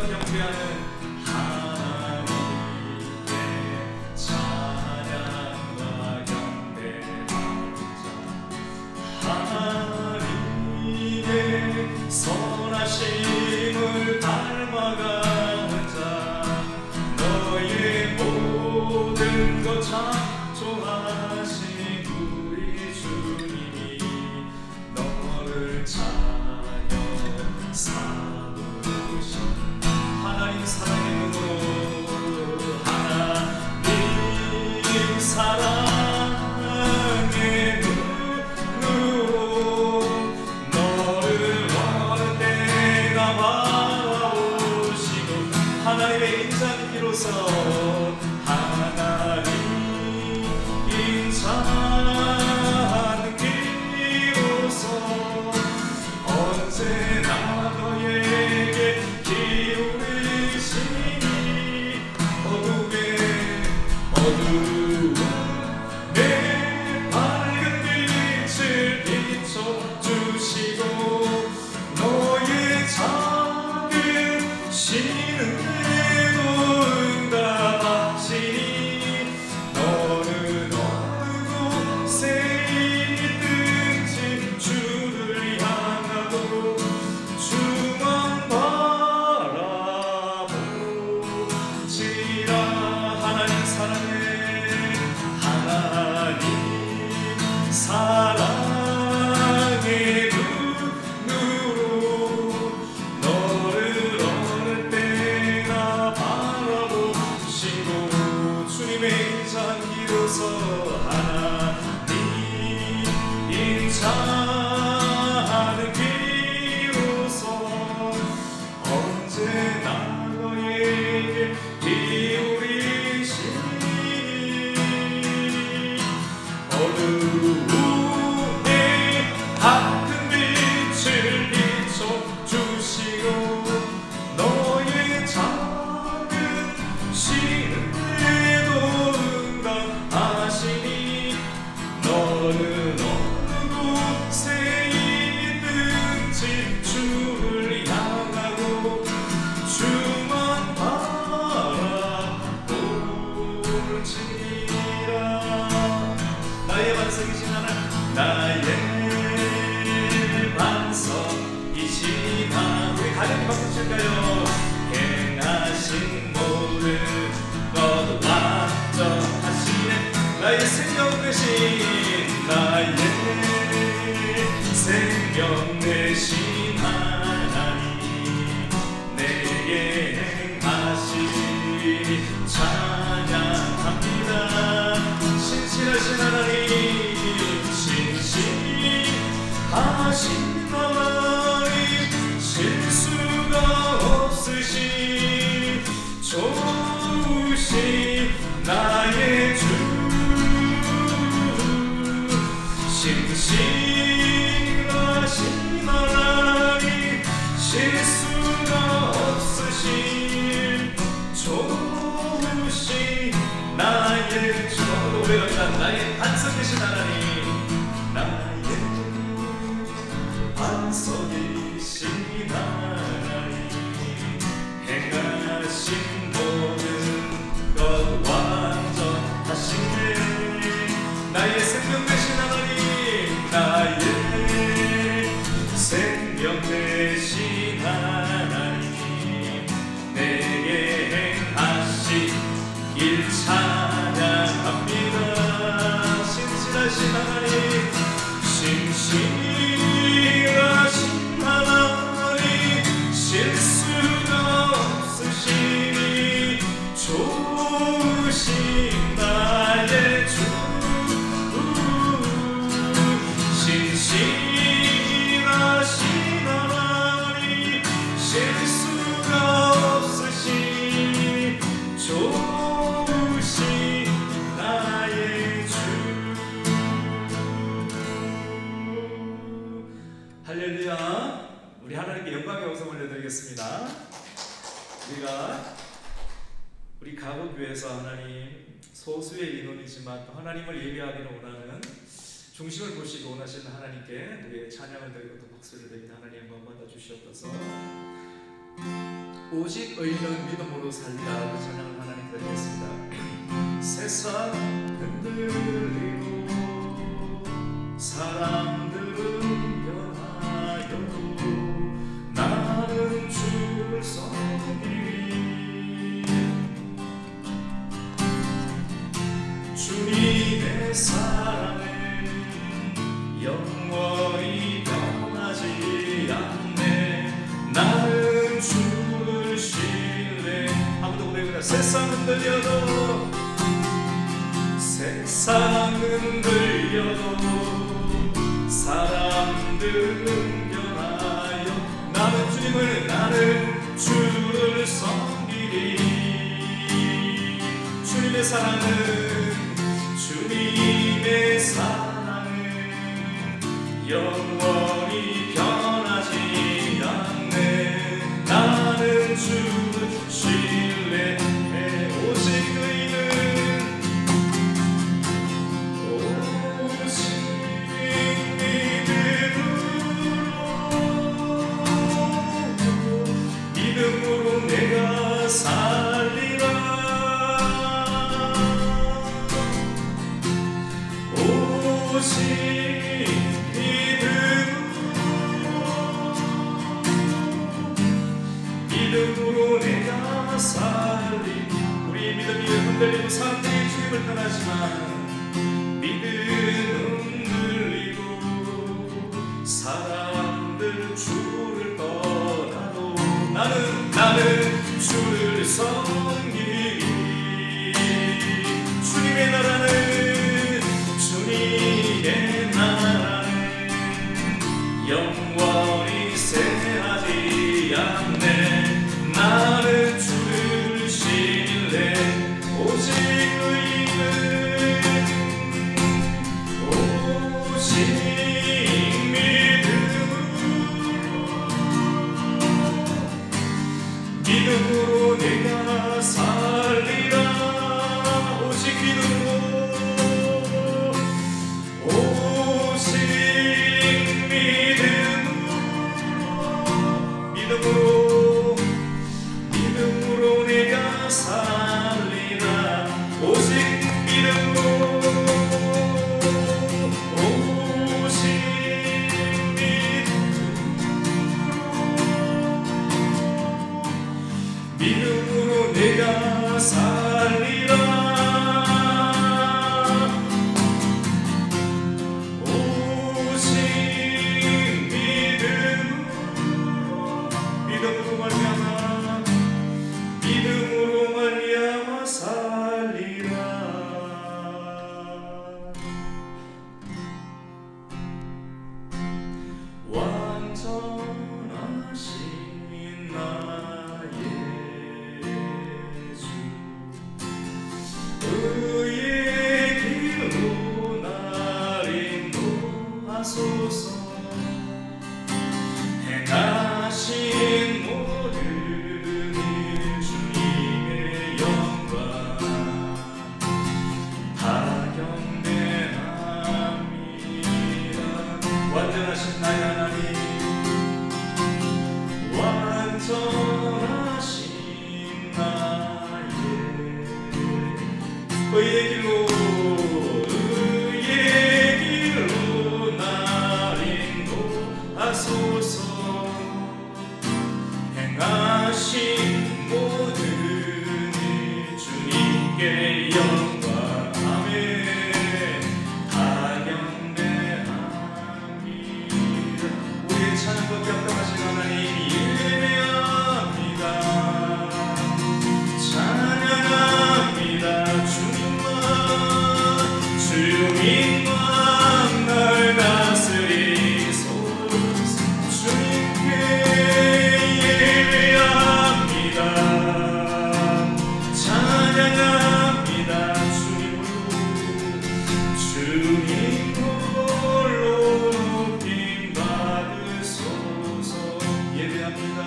경배하는 하나님께 찬양과 경배하자. 하나님의 선하심을 닮아가는 자, 너의 모든 것 창조하신 우리 주님이 너를 자녀 삼으신 하나님 사랑의 눈으로, 하나님 사랑의 눈으로 너를 어느 때나 바라보시고, 하나님의 인자하기로서 하나님 인자하기로서 언제나 너에게 기울이시니 어두운 내 밝은 빛을 비춰주시고, 너의 작은 신음에도 응답하시니 너는 어느 곳에 있든지 주를 향하고 주만 바라보지라. 하나님 사랑해, 하나님 사랑의 눈으로 너를 어느 때나 바라보시고, 주님의 인자하기로서 하나님 인자하기로서 언제나 너에게 기울이시니 어두운 내 밝은 빛을 비춰주시고, 너의 작은 신음에도 응답하시니 너는 어느 곳에 있든지 주를 향하고 주만 바라볼지라. 나의 반석이신 하나님, 나의 반석이신 하나님, 우리 가볍게 박수 칠까요? 행하신 모든 것 완전하시네. 나의 생명 되신, 나의 생명 되신 하나님, 내게 행하신 찬양합니다. 신실하신 하나님, 신실하신 하나님, 실수가 없으신 좋으신 나의 주, 신실하신 하나님, 실수가 없으신 좋으신 나의 주. 노래합니다. 나의 반석 되신 하나님, 나의 반석이신 하나님, 행하신 모든 것 완전하시네. 나의 생명 되신 하나님, 나의 생명 되신 하나님, 내게 행하신 일 찬양합니다. 신실하신 하나님, 신실하신 하나님, 실수가 없으시니 좋으신 나의 주, 신실하신 하나님, 실수가 없으신 좋으신 나의 주. 할렐루야. 우리 하나님께 영광의 영성 올려드리겠습니다. 우리 가곡교회에서 하나님 소수의 인원이지만 또 하나님을 예배하기를 원하는 중심을 보시고 원하시는 하나님께 우리의 찬양을 드리고 또 박수를 드리는 하나님 영광 받아 주시옵소서. 오직 의인은 믿음으로 살리라. 그 찬양을 하나님 드리겠습니다. 세상 흔들리고 사람들은 변하여도 나는 주를 섬기리. 주님의 사랑은 영원히 변하지 않네. 나는 주를 신뢰. 아무도 고백합니다. 세상 흔들려도 사람들은 변하여 나는 주를 섬기리. 주님의 사랑은 영원히 변하지 않네. 나는 주를 신뢰해. 오직 믿음으로 내가 살리라. 오직 믿음으로 내가 살리. 우리 믿음이 흔들리고 사람들이 주님을 떠나지만 믿음은 흔들리고 사람들 주를 떠나도 나는 주를 섬기리. 주님의 나라는 영원히 쇠하지 않네. 나는 주를 신뢰. 오직 믿음으로 내가 살리라. 오직 믿음으로 내가 살리라. 오직 믿음으로 내가 살리라. 오직 믿음으로 말미암아 살리라. 완전하신 나의 주, 의의 길로 날 인도하소서. 행하신 모든 일 주님의 영광 파견되나이다. 완전하신 나의 하나님, 완전하신 나의 의의 길로 날 인도하소서. 행하신 모든 일 주님께 영광. 아멘. 파견되나이다. 우리의 찬양과 경통하신 하나님 예배합니다. 찬양합니다. 주님만 날 다스리소서. 주님께 예배합니다. 찬양합니다. 주님 홀로 높임 받으소서. 예배합니다.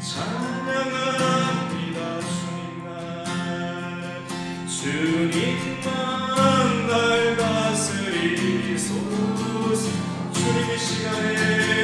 찬양합니다. 주님만 날 다스리소서. 주님 이 시간에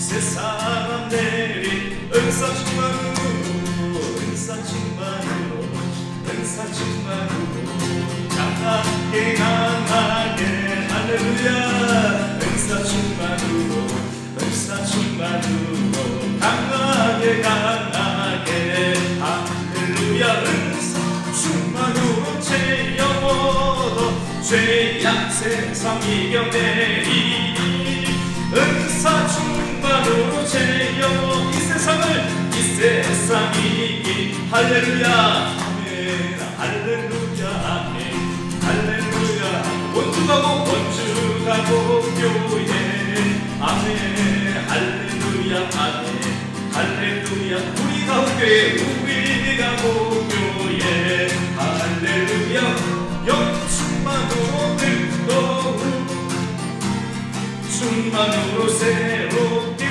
세 사람들이 은사 충만으로 은사 충만으로 은사 충만으로 강하게 강하게 할렐루야 은사 충만으로 은사 충만으로 강하게 강하게 할렐루야 은사 충만으로 제 영혼도 죄악 세상 이겨내리 은사 충만으로 제 영혼 이 세상 이기 할렐루야 아멘 할렐루야 아멘 할렐루야 원주 가고 교회 아멘 할렐루야 아멘 할렐루야 우리 가고 교회 할렐루야 영 충만으로 충만으로 새롭게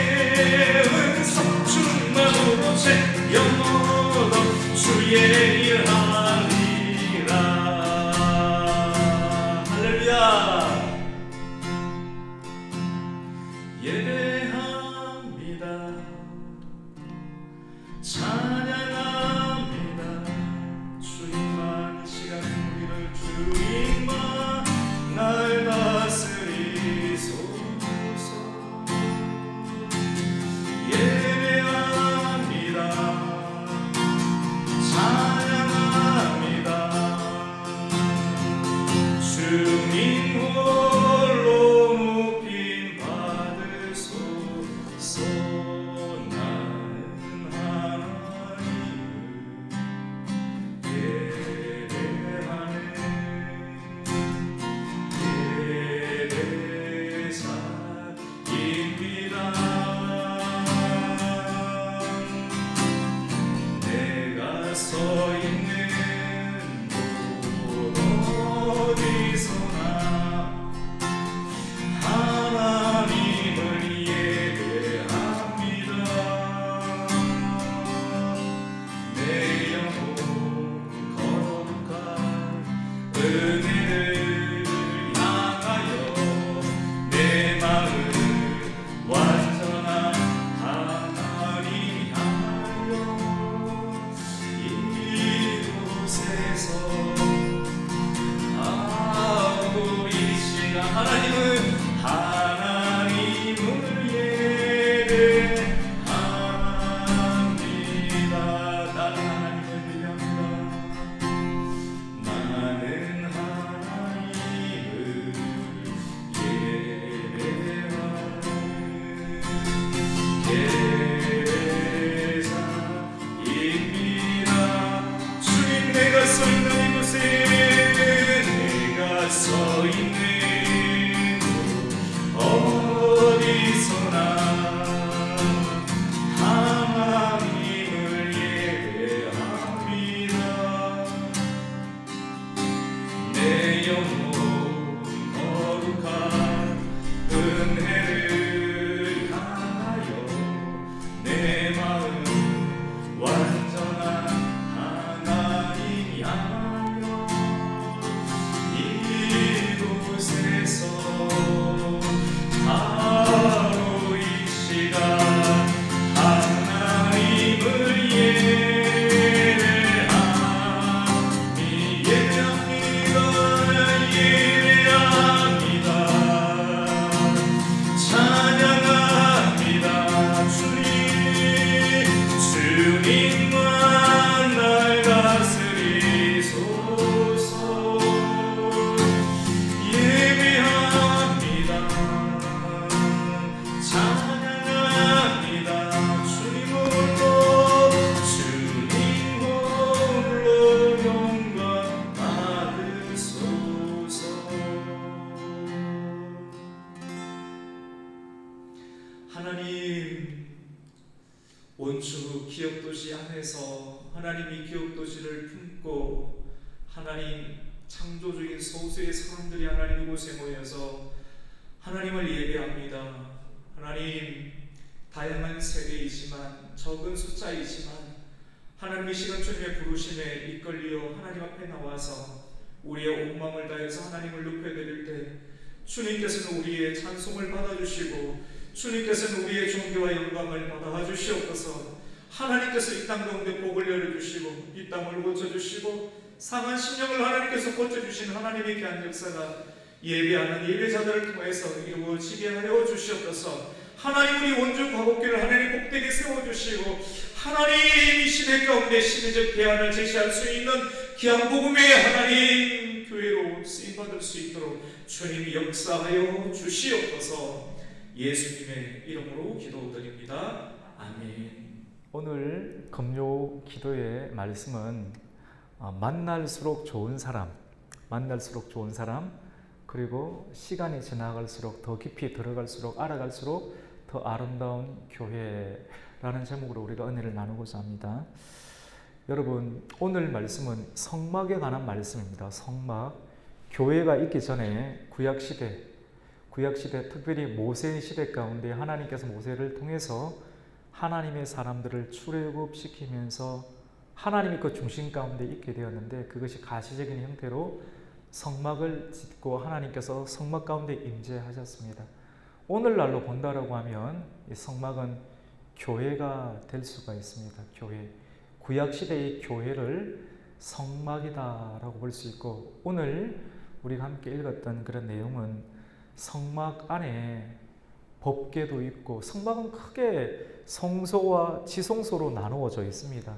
은사 충만으로 제 영혼도 주의 일하리라 할렐루야 예배합니다 찬양합니다 주님만 이 시간 우리를 주님만 날 다스리소 주님 홀로 높임 받으소서 나는 하나님을 예배하네 예배사입니다 내가 서 있는 하나님을 예배합니다 내 영혼 거룩한 은혜를 향하여 내 마음 완전한 하나님 향하여 이곳에서 하고 이 시간 하나님을 예배합니다 나는 하나님을 예배합니다 나는 하나님을 예배사입니다 주님 내가 서 있는 이곳에 내가 서 있는 어디서나 하나님을 예배합니다 내 영혼 거룩한 은혜를 향하여 내 마음 완전한 하나님 향하여 이곳에서 바로 이 시간 하나님을 예배합니다 찬양합니다 주님만 날 다스리소서 예배합니다 찬양합니다 주님 홀로 영광 받으소서 하나님 원주 기업도시 안에서 하나님이 기업도시를 품고 하나님 창조주인 소수의 사람들이 하나님 이곳에 모여서 하나님을 예배합니다. 하나님 다양한 세대이지만 적은 숫자이지만 하나님의 시간 주님의 부르심에 이끌려 하나님 앞에 나와서 우리의 온 마음을 다해서 하나님을 높여드릴 때 주님께서는 우리의 찬송을 받아주시고 주님께서는 우리의 존귀와 영광을 받아 주시옵소서. 하나님께서 이 땅 가운데 복을 열어주시고 이 땅을 고쳐주시고 상한 심령을 하나님께서 고쳐주신 하나님의 귀한 역사가 예배하는 예배자들을 통해서 이루어지게 하여 주시옵소서. 하나님, 우리 원주 과곡교를 하나님 복되게 세워주시고 하나님, 이 시대 가운데 심리적 대안을 제시할 수 있는 귀한 복음의 하나님 교회로 쓰임받을 수 있도록 주님이 역사하여 주시옵소서. 예수님의 이름으로 기도드립니다. 아멘. 오늘 금요 기도의 말씀은 만날수록 좋은 사람, 그리고 시간이 지나갈수록 더 깊이 들어갈수록 알아갈수록 더 아름다운 교회라는 제목으로 우리가 은혜를 나누고자 합니다. 여러분, 오늘 말씀은 성막에 관한 말씀입니다. 성막. 교회가 있기 전에 구약시대, 특별히 모세 시대 가운데 하나님께서 모세를 통해서 하나님의 사람들을 출애굽시키면서 하나님이 그 중심 가운데 있게 되었는데, 그것이 가시적인 형태로 성막을 짓고 하나님께서 성막 가운데 임재하셨습니다. 오늘날로 본다라고 하면 이 성막은 교회가 될 수가 있습니다. 교회. 구약시대의 교회를 성막이다라고 볼 수 있고, 오늘 우리가 함께 읽었던 그런 내용은 성막 안에 법궤도 있고, 성막은 크게 성소와 지성소로 나누어져 있습니다.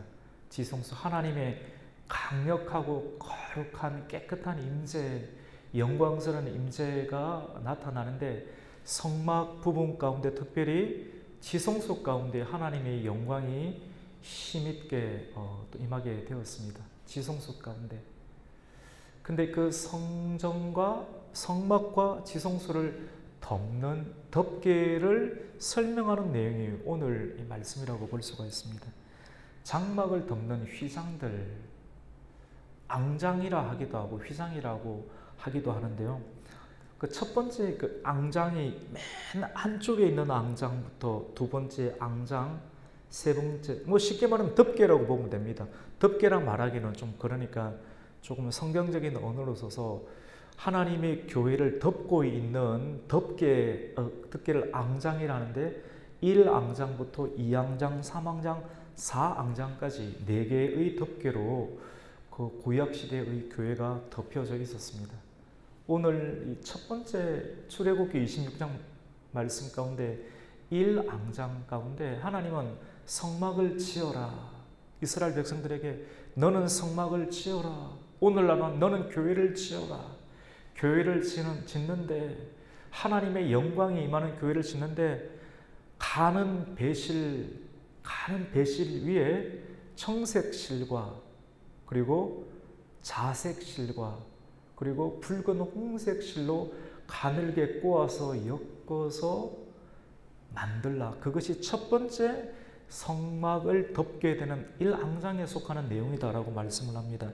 지성소, 하나님의 강력하고 거룩한 깨끗한 임재, 영광스러운 임재가 나타나는데, 성막 부분 가운데 특별히 지성소 가운데 하나님의 영광이 힘있게 또 임하게 되었습니다. 지성소 가운데. 근데 그 성전과 성막과 지성소를 덮는 덮개를 설명하는 내용이 오늘 이 말씀이라고 볼 수가 있습니다. 장막을 덮는 휘장들, 앙장이라 하기도 하고 휘장이라고 하기도 하는데요. 그 첫 번째 그 앙장이 맨 한쪽에 있는 앙장부터 두 번째 앙장, 세 번째, 쉽게 말하면 덮개라고 보면 됩니다. 덮개랑 말하기는 좀 그러니까 조금 성경적인 언어로 써서 하나님의 교회를 덮고 있는 덮개를 앙장이라는데, 1앙장부터 2앙장, 3앙장, 4앙장까지 4개의 덮개로 그 구약시대의 교회가 덮여져 있었습니다. 오늘 이 첫 번째 출애굽기 26장 말씀 가운데 1앙장 가운데 하나님은 성막을 지어라. 이스라엘 백성들에게 너는 성막을 지어라. 오늘날은 너는 교회를 지어라. 교회를 짓는데, 하나님의 영광이 임하는 교회를 짓는데, 가는 배실 위에 청색실과 그리고 자색실과 그리고 붉은 홍색실로 가늘게 꼬아서 엮어서 만들라. 그것이 첫 번째 성막을 덮게 되는 1앙장에 속하는 내용이다라고 말씀을 합니다.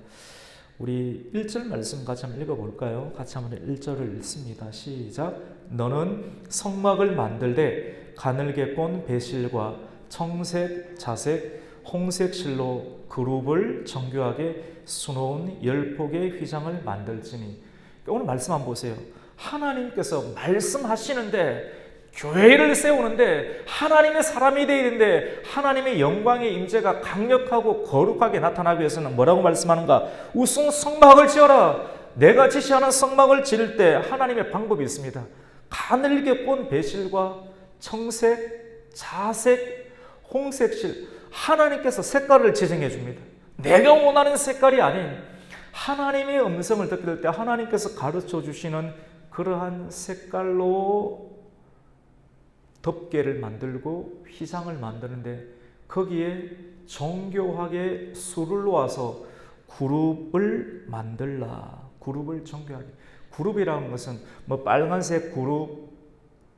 우리 1절 말씀 같이 한번 읽어볼까요? 같이 한번 1절을 읽습니다. 시작. 너는 성막을 만들되 가늘게 꼰 배실과 청색, 자색, 홍색 실로 그룹을 정교하게 수놓은 10폭의 휘장을 만들지니. 오늘 말씀 한번 보세요. 하나님께서 말씀하시는데, 교회를 세우는데, 하나님의 사람이 되어야 되는데, 하나님의 영광의 임재가 강력하고 거룩하게 나타나기 위해서는 뭐라고 말씀하는가? 우선 성막을 지어라. 내가 지시하는 성막을 지을 때 하나님의 방법이 있습니다. 가늘게 꼰 배실과 청색, 자색, 홍색실, 하나님께서 색깔을 지정해 줍니다. 내가 원하는 색깔이 아닌 하나님의 음성을 듣게 될 때 하나님께서 가르쳐 주시는 그러한 색깔로 덮개를 만들고 휘장을 만드는데, 거기에 정교하게 수를 놓아서 그룹을 만들라. 그룹을 정교하게. 그룹이라는 것은 빨간색 그룹,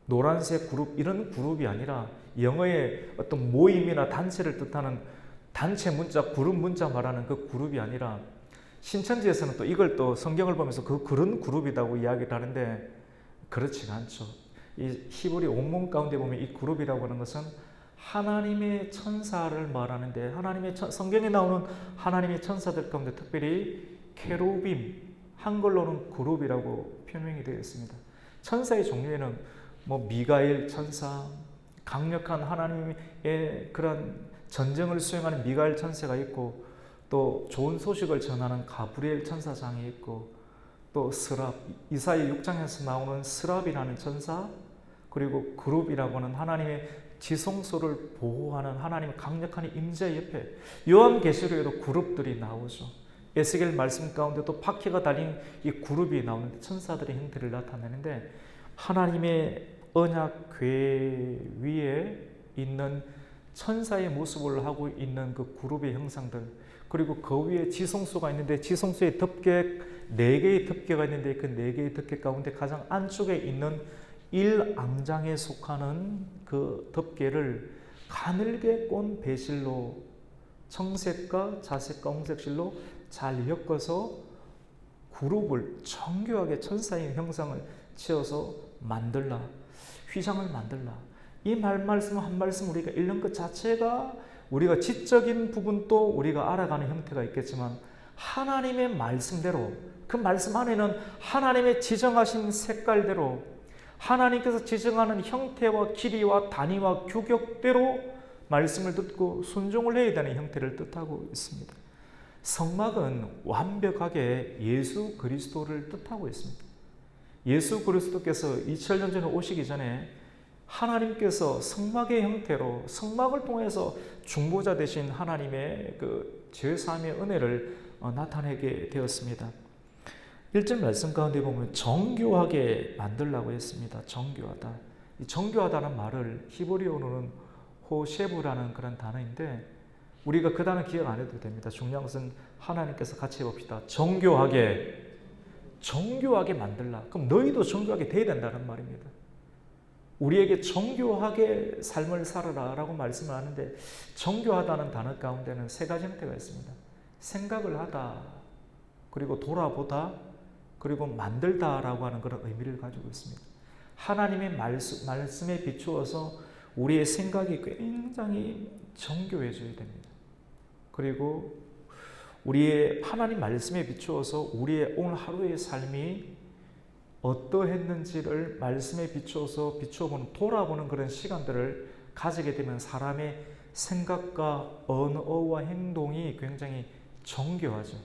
노란색 그룹 이런 그룹이 아니라 영어의 어떤 모임이나 단체를 뜻하는 단체 문자, 그룹 문자 말하는 그 그룹이 아니라, 신천지에서는 또 이걸 또 성경을 보면서 그런 그룹이라고 이야기를 하는데 그렇지가 않죠. 이 히브리 원문 가운데 보면 이 그룹이라고 하는 것은 하나님의 천사를 말하는데, 성경에 나오는 하나님의 천사들 가운데 특별히 케루빔, 한글로는 그룹이라고 표명이 되어 있습니다. 천사의 종류에는 뭐 미가엘 천사, 강력한 하나님의 그런 전쟁을 수행하는 미가엘 천사가 있고, 또 좋은 소식을 전하는 가브리엘 천사장이 있고, 또 스랍, 이사야 6장에서 나오는 스랍이라는 천사, 그리고 그룹이라고 하는 하나님의 지성소를 보호하는 하나님의 강력한 임재 옆에 요한계시록에도 그룹들이 나오죠. 에스겔 말씀 가운데도 바퀴가 달린 이 그룹이 나오는데 천사들의 형태를 나타내는데, 하나님의 언약 궤 위에 있는 천사의 모습을 하고 있는 그 그룹의 형상들, 그리고 그 위에 지성소가 있는데 지성소에 덮개 4개의 덮개가 있는데 그 4개의 덮개 가운데 가장 안쪽에 있는 1앙장에 속하는 그 덮개를 가늘게 꼰 배실로, 청색과 자색과 홍색실로 잘 엮어서 그룹을 정교하게 천사의 형상을 채워서 만들라, 휘장을 만들라. 이 말씀 한 말씀 우리가 읽는 것 자체가 우리가 지적인 부분도 우리가 알아가는 형태가 있겠지만, 하나님의 말씀대로, 그 말씀 안에는 하나님의 지정하신 색깔대로, 하나님께서 지정하는 형태와 길이와 단위와 규격대로 말씀을 듣고 순종을 해야 되는 형태를 뜻하고 있습니다. 성막은 완벽하게 예수 그리스도를 뜻하고 있습니다. 예수 그리스도께서 2000년 전에 오시기 전에 하나님께서 성막의 형태로, 성막을 통해서 중보자 되신 하나님의 그 죄사함의 은혜를 나타내게 되었습니다. 1절 말씀 가운데 보면 정교하게 만들라고 했습니다. 정교하다. 이 정교하다는 말을 히브리어로는 호셰브라는 그런 단어인데, 우리가 그 단어 기억 안 해도 됩니다. 중요한 것은 하나님께서 같이 해봅시다. 정교하게 만들라. 그럼 너희도 정교하게 돼야 된다는 말입니다. 우리에게 정교하게 삶을 살아라 라고 말씀을 하는데, 정교하다는 단어 가운데는 3가지 형태가 있습니다. 생각을 하다, 그리고 돌아보다, 그리고 만들다 라고 하는 그런 의미를 가지고 있습니다. 하나님의 말씀에 비추어서 우리의 생각이 굉장히 정교해져야 됩니다. 그리고 우리의 하나님 말씀에 비추어서 우리의 오늘 하루의 삶이 어떠했는지를 말씀에 비추어서 비추어보는, 돌아보는 그런 시간들을 가지게 되면 사람의 생각과 언어와 행동이 굉장히 정교하죠.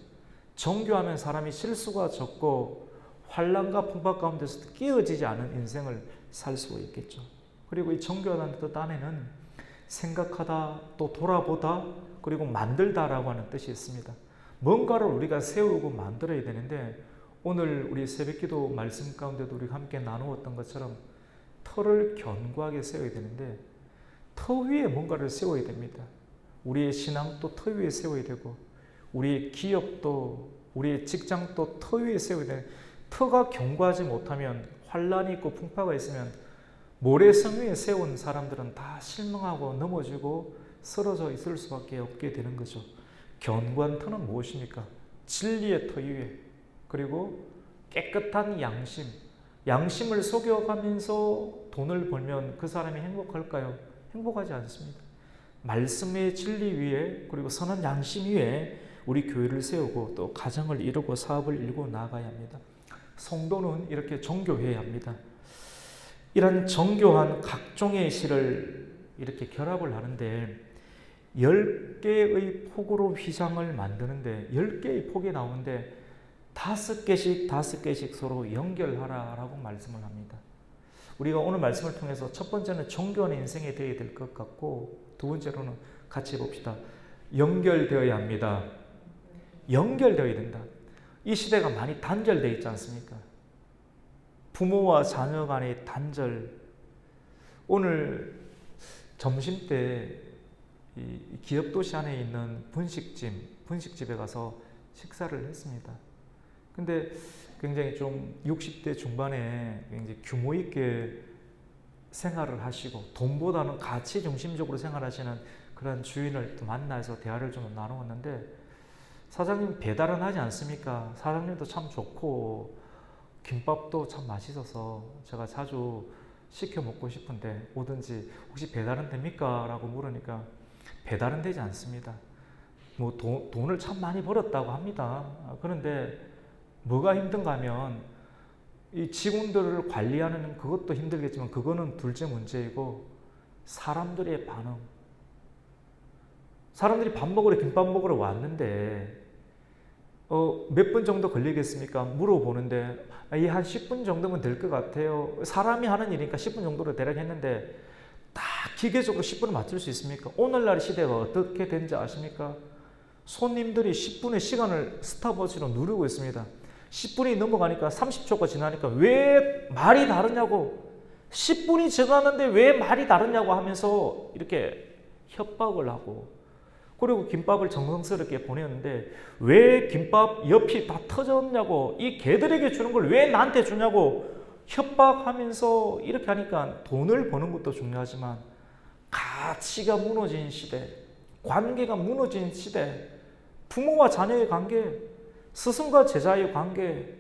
정교하면 사람이 실수가 적고 환난과 풍파 가운데서 끼어지지 않은 인생을 살 수가 있겠죠. 그리고 이 정교하다는 뜻 안에는 생각하다, 또 돌아보다, 그리고 만들다라고 하는 뜻이 있습니다. 뭔가를 우리가 세우고 만들어야 되는데, 오늘 우리 새벽기도 말씀 가운데도 우리가 함께 나누었던 것처럼 터를 견고하게 세워야 되는데, 터 위에 뭔가를 세워야 됩니다. 우리의 신앙도 터 위에 세워야 되고, 우리의 기업도, 우리의 직장도 터 위에 세워야 되는, 터가 견고하지 못하면, 환란이 있고 풍파가 있으면 모래성 위에 세운 사람들은 다 실망하고 넘어지고 쓰러져 있을 수밖에 없게 되는 거죠. 견고한 터는 무엇입니까? 진리의 터 위에, 그리고 깨끗한 양심, 양심을 속여가면서 돈을 벌면 그 사람이 행복할까요? 행복하지 않습니다. 말씀의 진리 위에, 그리고 선한 양심 위에 우리 교회를 세우고 또 가정을 이루고 사업을 이루고 나아가야 합니다. 성도는 이렇게 정교해야 합니다. 이런 정교한 각종의 실을 이렇게 결합을 하는데, 10개의 폭으로 휘장을 만드는데 10개의 폭이 나오는데 5개씩 서로 연결하라라고 말씀을 합니다. 우리가 오늘 말씀을 통해서 첫 번째는 정교한 인생이 되어야 될 것 같고, 두 번째로는 같이 봅시다. 연결되어야 합니다. 연결되어야 된다. 이 시대가 많이 단절되어 있지 않습니까? 부모와 자녀 간의 단절. 오늘 점심때 이 기업도시 안에 있는 분식집에 가서 식사를 했습니다. 근데 굉장히 좀 60대 중반에 굉장히 규모 있게 생활을 하시고 돈보다는 가치 중심적으로 생활하시는 그런 주인을 또 만나서 대화를 좀 나누었는데, 사장님 배달은 하지 않습니까? 사장님도 참 좋고 김밥도 참 맛있어서 제가 자주 시켜 먹고 싶은데 오든지 혹시 배달은 됩니까? 라고 물으니까 배달은 되지 않습니다. 뭐 돈을 참 많이 벌었다고 합니다. 그런데 뭐가 힘든가 하면 이 직원들을 관리하는 그것도 힘들겠지만 그거는 둘째 문제이고, 사람들의 반응. 사람들이 밥 먹으러 김밥 먹으러 왔는데 몇 분 정도 걸리겠습니까? 물어보는데 한 10분 정도면 될 것 같아요. 사람이 하는 일이니까 10분 정도로 대략 했는데 딱 기계적으로 10분을 맞출 수 있습니까? 오늘날 시대가 어떻게 된지 아십니까? 손님들이 10분의 시간을 스탑워치로 누르고 있습니다. 10분이 넘어가니까 30초가 지나니까 왜 말이 다르냐고, 10분이 지났는데 왜 말이 다르냐고 하면서 이렇게 협박을 하고, 그리고 김밥을 정성스럽게 보냈는데 왜 김밥 옆이 다 터졌냐고, 이 개들에게 주는 걸 왜 나한테 주냐고 협박하면서 이렇게 하니까 돈을 버는 것도 중요하지만 가치가 무너진 시대, 관계가 무너진 시대, 부모와 자녀의 관계, 스승과 제자의 관계,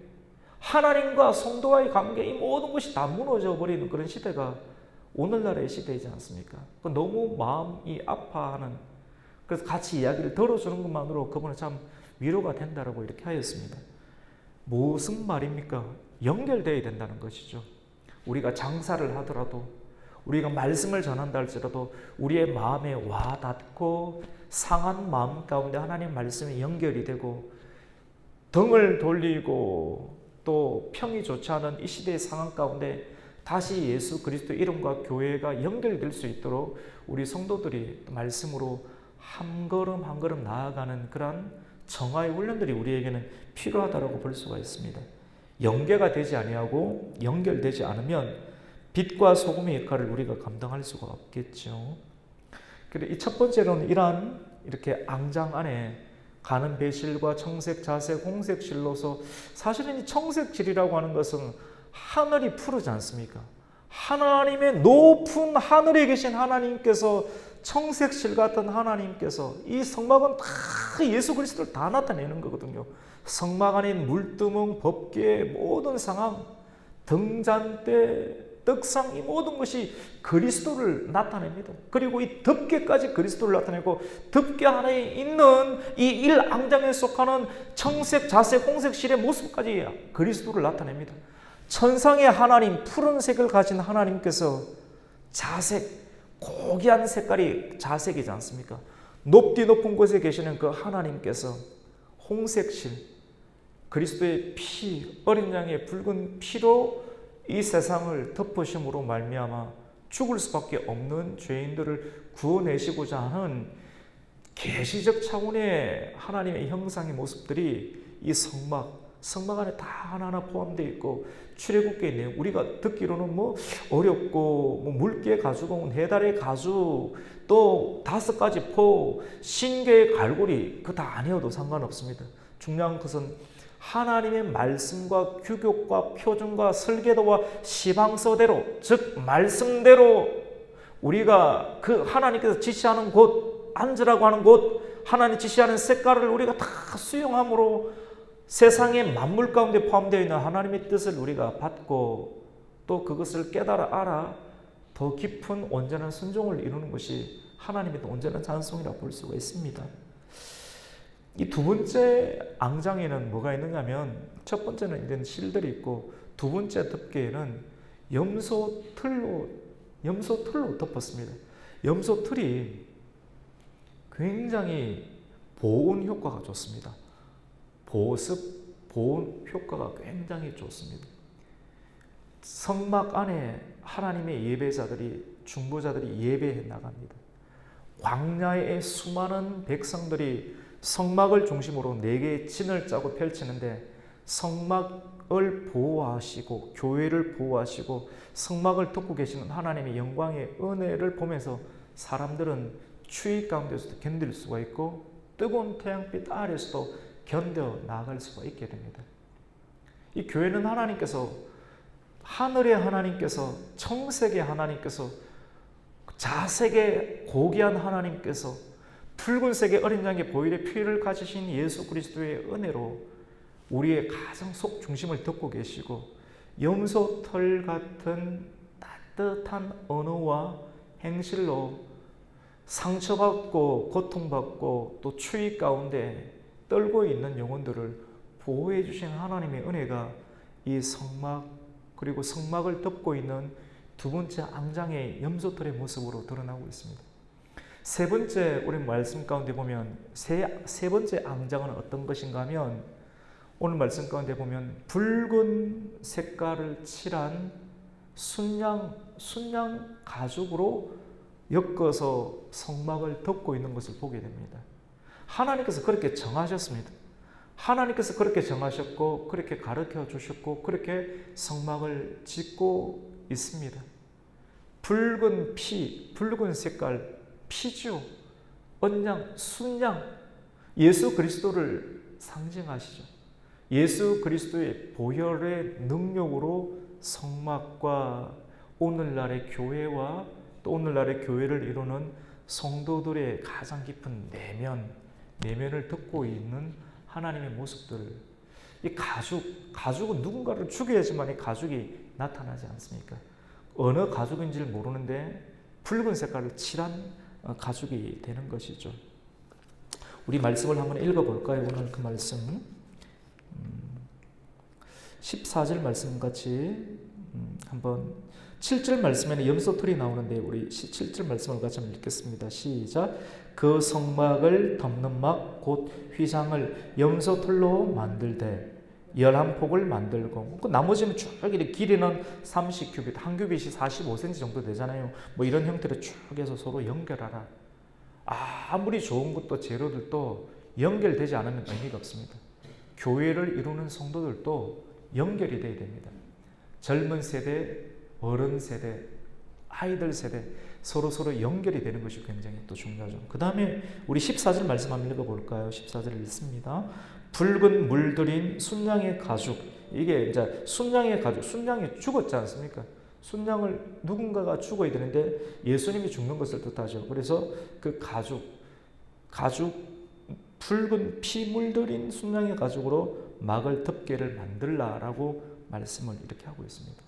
하나님과 성도와의 관계, 이 모든 것이 다 무너져 버리는 그런 시대가 오늘날의 시대이지 않습니까? 너무 마음이 아파하는, 그래서 같이 이야기를 들어주는 것만으로 그분은 참 위로가 된다라고 이렇게 하였습니다. 무슨 말입니까? 연결되어야 된다는 것이죠. 우리가 장사를 하더라도, 우리가 말씀을 전한다 할지라도 우리의 마음에 와닿고 상한 마음 가운데 하나님 말씀이 연결이 되고, 등을 돌리고 또 평이 좋지 않은 이 시대의 상황 가운데 다시 예수 그리스도 이름과 교회가 연결될 수 있도록 우리 성도들이 말씀으로 한 걸음 한 걸음 나아가는 그러한 정화의 훈련들이 우리에게는 필요하다고 볼 수가 있습니다. 연계가 되지 아니하고 연결되지 않으면 빛과 소금의 역할을 우리가 감당할 수가 없겠죠. 그리고 이 첫 번째로는 이러한 이렇게 앙장 안에 가는 배실과 청색, 자색, 홍색 실로서, 사실은 이 청색실이라고 하는 것은 하늘이 푸르지 않습니까? 하나님의 높은 하늘에 계신 하나님께서, 청색실 같은 하나님께서, 이 성막은 다 예수 그리스도를 다 나타내는 거거든요. 성막 안에 물두멍, 법궤, 모든 상황, 등잔대, 떡상, 이 모든 것이 그리스도를 나타냅니다. 그리고 이 덮개까지 그리스도를 나타내고, 덮개 안에 있는 이 일앙장에 속하는 청색, 자색, 홍색 실의 모습까지 그리스도를 나타냅니다. 천상의 하나님, 푸른색을 가진 하나님께서 자색, 고귀한 색깔이 자색이지 않습니까? 높디 높은 곳에 계시는 그 하나님께서 홍색실, 그리스도의 피, 어린 양의 붉은 피로 이 세상을 덮으심으로 말미암아 죽을 수밖에 없는 죄인들을 구원내시고자 하는 계시적 차원의 하나님의 형상의 모습들이 이 성막 안에 다 하나하나 포함되어 있고, 출애굽기에 내용, 우리가 듣기로는 어렵고 물개 가죽, 해달의 가죽, 또 5가지 포, 신개의 갈고리, 그거 다 아니어도 상관없습니다. 중요한 것은 하나님의 말씀과 규격과 표준과 설계도와 시방서대로, 즉 말씀대로 우리가 그 하나님께서 지시하는 곳, 앉으라고 하는 곳, 하나님 지시하는 색깔을 우리가 다 수용함으로 세상의 만물 가운데 포함되어 있는 하나님의 뜻을 우리가 받고, 또 그것을 깨달아 알아 더 깊은 온전한 순종을 이루는 것이 하나님의 온전한 찬송이라고 볼 수가 있습니다. 이 두 번째 앙장에는 뭐가 있느냐면, 첫 번째는 이런 실들이 있고, 두 번째 덮개에는 염소 틀로 덮었습니다. 염소 틀이 굉장히 보온 효과가 좋습니다. 보온 효과가 굉장히 좋습니다. 성막 안에 하나님의 예배자들이, 중보자들이 예배해 나갑니다. 광야의 수많은 백성들이 성막을 중심으로 4개의 진을 짜고 펼치는데, 성막을 보호하시고 교회를 보호하시고 성막을 덮고 계시는 하나님의 영광의 은혜를 보면서 사람들은 추위 가운데서도 견딜 수가 있고, 뜨거운 태양빛 아래서도 견뎌 나아갈 수가 있게 됩니다. 이 교회는 하나님께서, 하늘의 하나님께서, 청색의 하나님께서, 자색의 고귀한 하나님께서, 붉은색의 어린 양의 보혈의 피를 가지신 예수 그리스도의 은혜로 우리의 가정 속 중심을 덮고 계시고, 염소털 같은 따뜻한 언어와 행실로 상처받고 고통받고 또 추위 가운데 떨고 있는 영혼들을 보호해 주신 하나님의 은혜가 이 성막 그리고 성막을 덮고 있는 두 번째 앙장의 염소털의 모습으로 드러나고 있습니다. 세 번째 우리 말씀 가운데 보면 세 번째 앙장은 어떤 것인가 하면 오늘 말씀 가운데 보면 붉은 색깔을 칠한 순양 가죽으로 엮어서 성막을 덮고 있는 것을 보게 됩니다. 하나님께서 그렇게 정하셨습니다. 하나님께서 그렇게 정하셨고 그렇게 가르쳐 주셨고 그렇게 성막을 짓고 있습니다. 붉은 색깔 피죠. 언양, 순양, 예수 그리스도를 상징하시죠. 예수 그리스도의 보혈의 능력으로 성막과 오늘날의 교회와 또 오늘날의 교회를 이루는 성도들의 가장 깊은 내면을 덮고 있는 하나님의 모습들. 이 가죽은 누군가를 죽여야지만 이 가죽이 나타나지 않습니까? 어느 가죽인지를 모르는데 붉은 색깔을 칠한 가죽이 되는 것이죠. 우리 말씀을 한번 읽어볼까요? 오늘 그 말씀 14절 말씀 같이 한번 7절 말씀에는 염소털이 나오는데 우리 7절 말씀을 같이 한번 읽겠습니다. 시작. 그 성막을 덮는 막 곧 휘장을 염소털로 만들되 11폭을 만들고 그 나머지는 쭉 이렇게 길이는 30규빗, 한 규빗이 45cm 정도 되잖아요. 뭐 이런 형태로 쭉 해서 서로 연결하라. 아무리 좋은 것도 재료들도 연결되지 않으면 의미가 없습니다. 교회를 이루는 성도들도 연결이 돼야 됩니다. 젊은 세대, 어른 세대, 아이들 세대 서로 연결이 되는 것이 굉장히 또 중요하죠. 그 다음에 우리 14절 말씀 한번 읽어볼까요? 14절을 읽습니다. 붉은 물들인 순양의 가죽. 이게 이제 순양의 가죽, 순양이 죽었지 않습니까? 순양을 누군가가 죽어야 되는데 예수님이 죽는 것을 뜻하죠. 그래서 그 가죽 붉은 피 물들인 순양의 가죽으로 막을 덮개를 만들라라고 말씀을 이렇게 하고 있습니다.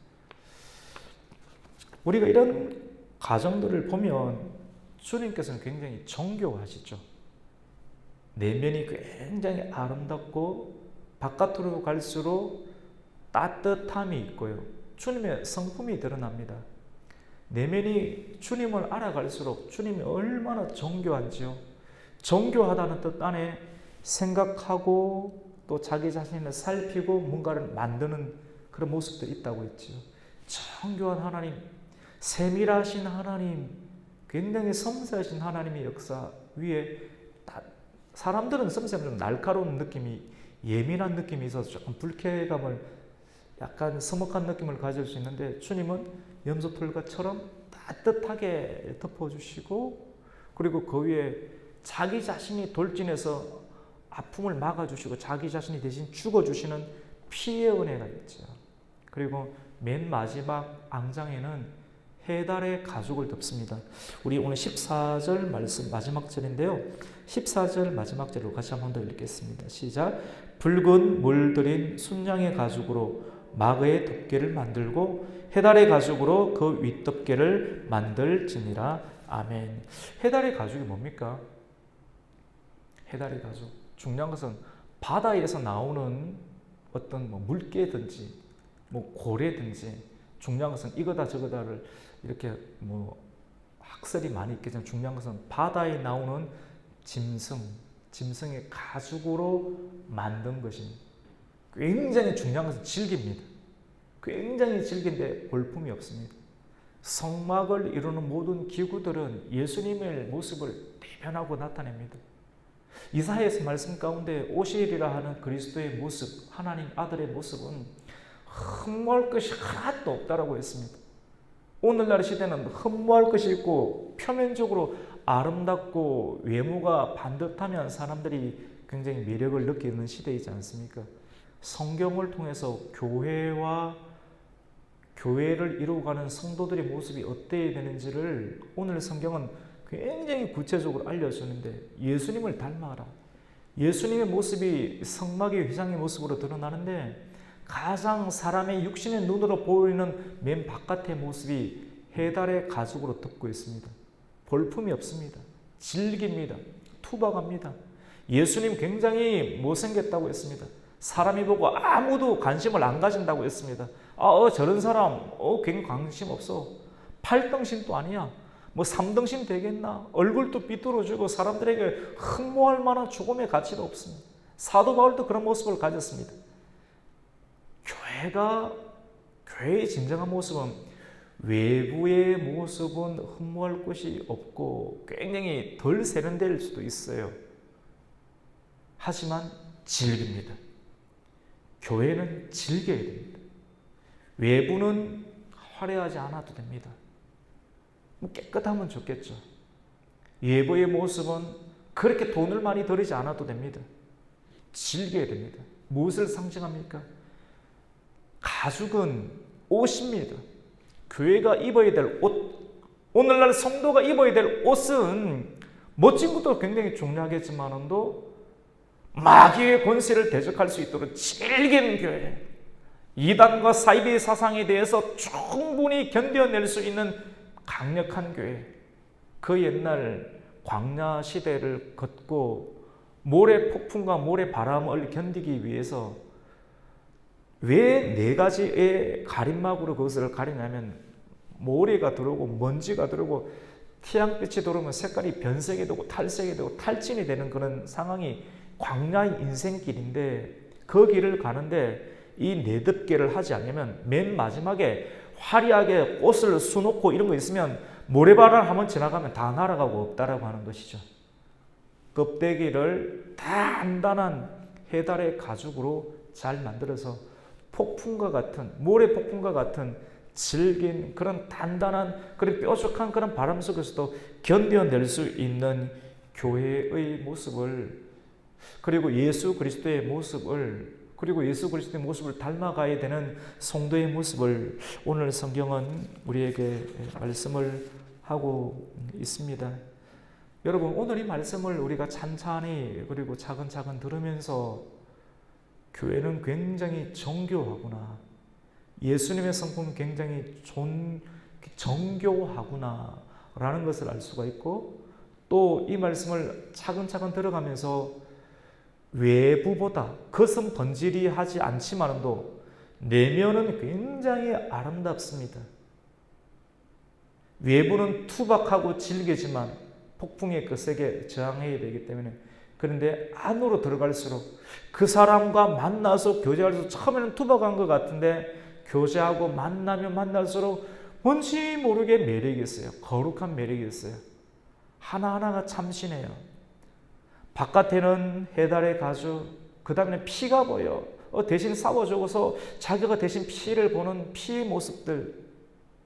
우리가 이런 가정들을 보면 주님께서는 굉장히 정교하시죠. 내면이 굉장히 아름답고 바깥으로 갈수록 따뜻함이 있고요. 주님의 성품이 드러납니다. 내면이 주님을 알아갈수록 주님이 얼마나 정교한지요. 정교하다는 뜻 안에 생각하고 또 자기 자신을 살피고 뭔가를 만드는 그런 모습들이 있다고 했지요. 정교한 하나님, 세밀하신 하나님, 굉장히 섬세하신 하나님의 역사 위에 사람들은 섬세하면 날카로운 느낌이, 예민한 느낌이 있어서 조금 불쾌감을, 약간 서먹한 느낌을 가질 수 있는데 주님은 염소털과처럼 따뜻하게 덮어주시고 그리고 그 위에 자기 자신이 돌진해서 아픔을 막아주시고 자기 자신이 대신 죽어주시는 피의 은혜가 있죠. 그리고 맨 마지막 앙장에는 해달의 가죽을 덮습니다. 우리 오늘 14절 말씀 마지막 절인데요. 14절 마지막 절로 같이 한 번 더 읽겠습니다. 시작. 붉은 물들인 순양의 가죽으로 막의 덮개를 만들고 해달의 가죽으로 그 윗덮개를 만들지니라. 아멘. 해달의 가죽이 뭡니까? 해달의 가죽. 중요한 것은 바다에서 나오는 어떤 물개든지 고래든지, 중요한 것은 이거다 저거다를 이렇게 학설이 많이 있겠지만 중요한 것은 바다에 나오는 짐승의 가죽으로 만든 것입니다. 굉장히 중요한 것은 질깁니다. 굉장히 질긴데 볼품이 없습니다. 성막을 이루는 모든 기구들은 예수님의 모습을 대변하고 나타냅니다. 이사야서 말씀 가운데 오실이라 하는 그리스도의 모습, 하나님 아들의 모습은 흠모할 것이 하나도 없다라고 했습니다. 오늘날 시대는 흠모할 것이 있고 표면적으로 아름답고 외모가 반듯하면 사람들이 굉장히 매력을 느끼는 시대이지 않습니까? 성경을 통해서 교회를 이루어가는 성도들의 모습이 어때야 되는지를 오늘 성경은 굉장히 구체적으로 알려주는데, 예수님을 닮아라. 예수님의 모습이 성막의 휘장의 모습으로 드러나는데 가장 사람의 육신의 눈으로 보이는 맨 바깥의 모습이 해달의 가죽으로 덮고 있습니다. 볼품이 없습니다. 질깁니다. 투박합니다. 예수님 굉장히 못생겼다고 했습니다. 사람이 보고 아무도 관심을 안 가진다고 했습니다. 저런 사람 굉장히 관심 없어. 8등신도 아니야. 뭐 3등신 되겠나? 얼굴도 삐뚤어지고 사람들에게 흠모할 만한 죽음의 가치도 없습니다. 사도 바울도 그런 모습을 가졌습니다. 교회의 진정한 모습은 외부의 모습은 흠모할 것이 없고 굉장히 덜 세련될 수도 있어요. 하지만 즐깁니다. 교회는 즐겨야 됩니다. 외부는 화려하지 않아도 됩니다. 깨끗하면 좋겠죠. 외부의 모습은 그렇게 돈을 많이 들이지 않아도 됩니다. 즐겨야 됩니다. 무엇을 상징합니까? 가죽은 옷입니다. 교회가 입어야 될 옷, 오늘날 성도가 입어야 될 옷은 멋진 것도 굉장히 중요하겠지만도 마귀의 권세를 대적할 수 있도록 즐기는 교회, 이단과 사이비 사상에 대해서 충분히 견뎌낼 수 있는 강력한 교회. 그 옛날 광야 시대를 걷고 모래 폭풍과 모래 바람을 견디기 위해서 왜 4가지의 가림막으로 그것을 가리냐면 모래가 들어오고 먼지가 들어오고 태양빛이 들어오면 색깔이 변색이 되고 탈색이 되고 탈진이 되는 그런 상황이 광야의 인생길인데, 그 길을 가는데 이 내듭개를 하지 않으면 맨 마지막에 화려하게 옷을 수놓고 이런 거 있으면 모래바람 한번 지나가면 다 날아가고 없다라고 하는 것이죠. 껍데기를 단단한 해달의 가죽으로 잘 만들어서 폭풍과 같은, 모래 폭풍과 같은 질긴 그런 단단한 그런 뾰족한 그런 바람 속에서도 견뎌낼 수 있는 교회의 모습을, 그리고 예수 그리스도의 모습을, 그리고 예수 그리스도의 모습을 닮아가야 되는 성도의 모습을 오늘 성경은 우리에게 말씀을 하고 있습니다. 여러분, 오늘 이 말씀을 우리가 찬찬히 그리고 차근차근 들으면서 교회는 굉장히 정교하구나, 예수님의 성품은 굉장히 정교하구나 라는 것을 알 수가 있고, 또 이 말씀을 차근차근 들어가면서 외부보다 겉은 번지르하지 않지만도 내면은 굉장히 아름답습니다. 외부는 투박하고 질기지만 폭풍의 거세게 저항해야 되기 때문에, 그런데 안으로 들어갈수록 그 사람과 만나서 교제할수록 처음에는 투박한 것 같은데 교제하고 만나면 만날수록 뭔지 모르게 매력이 있어요. 거룩한 매력이 있어요. 하나하나가 참신해요. 바깥에는 해달의 가죽, 그 다음에 피가 보여. 대신 싸워주고서 자기가 대신 피를 보는 피의 모습들,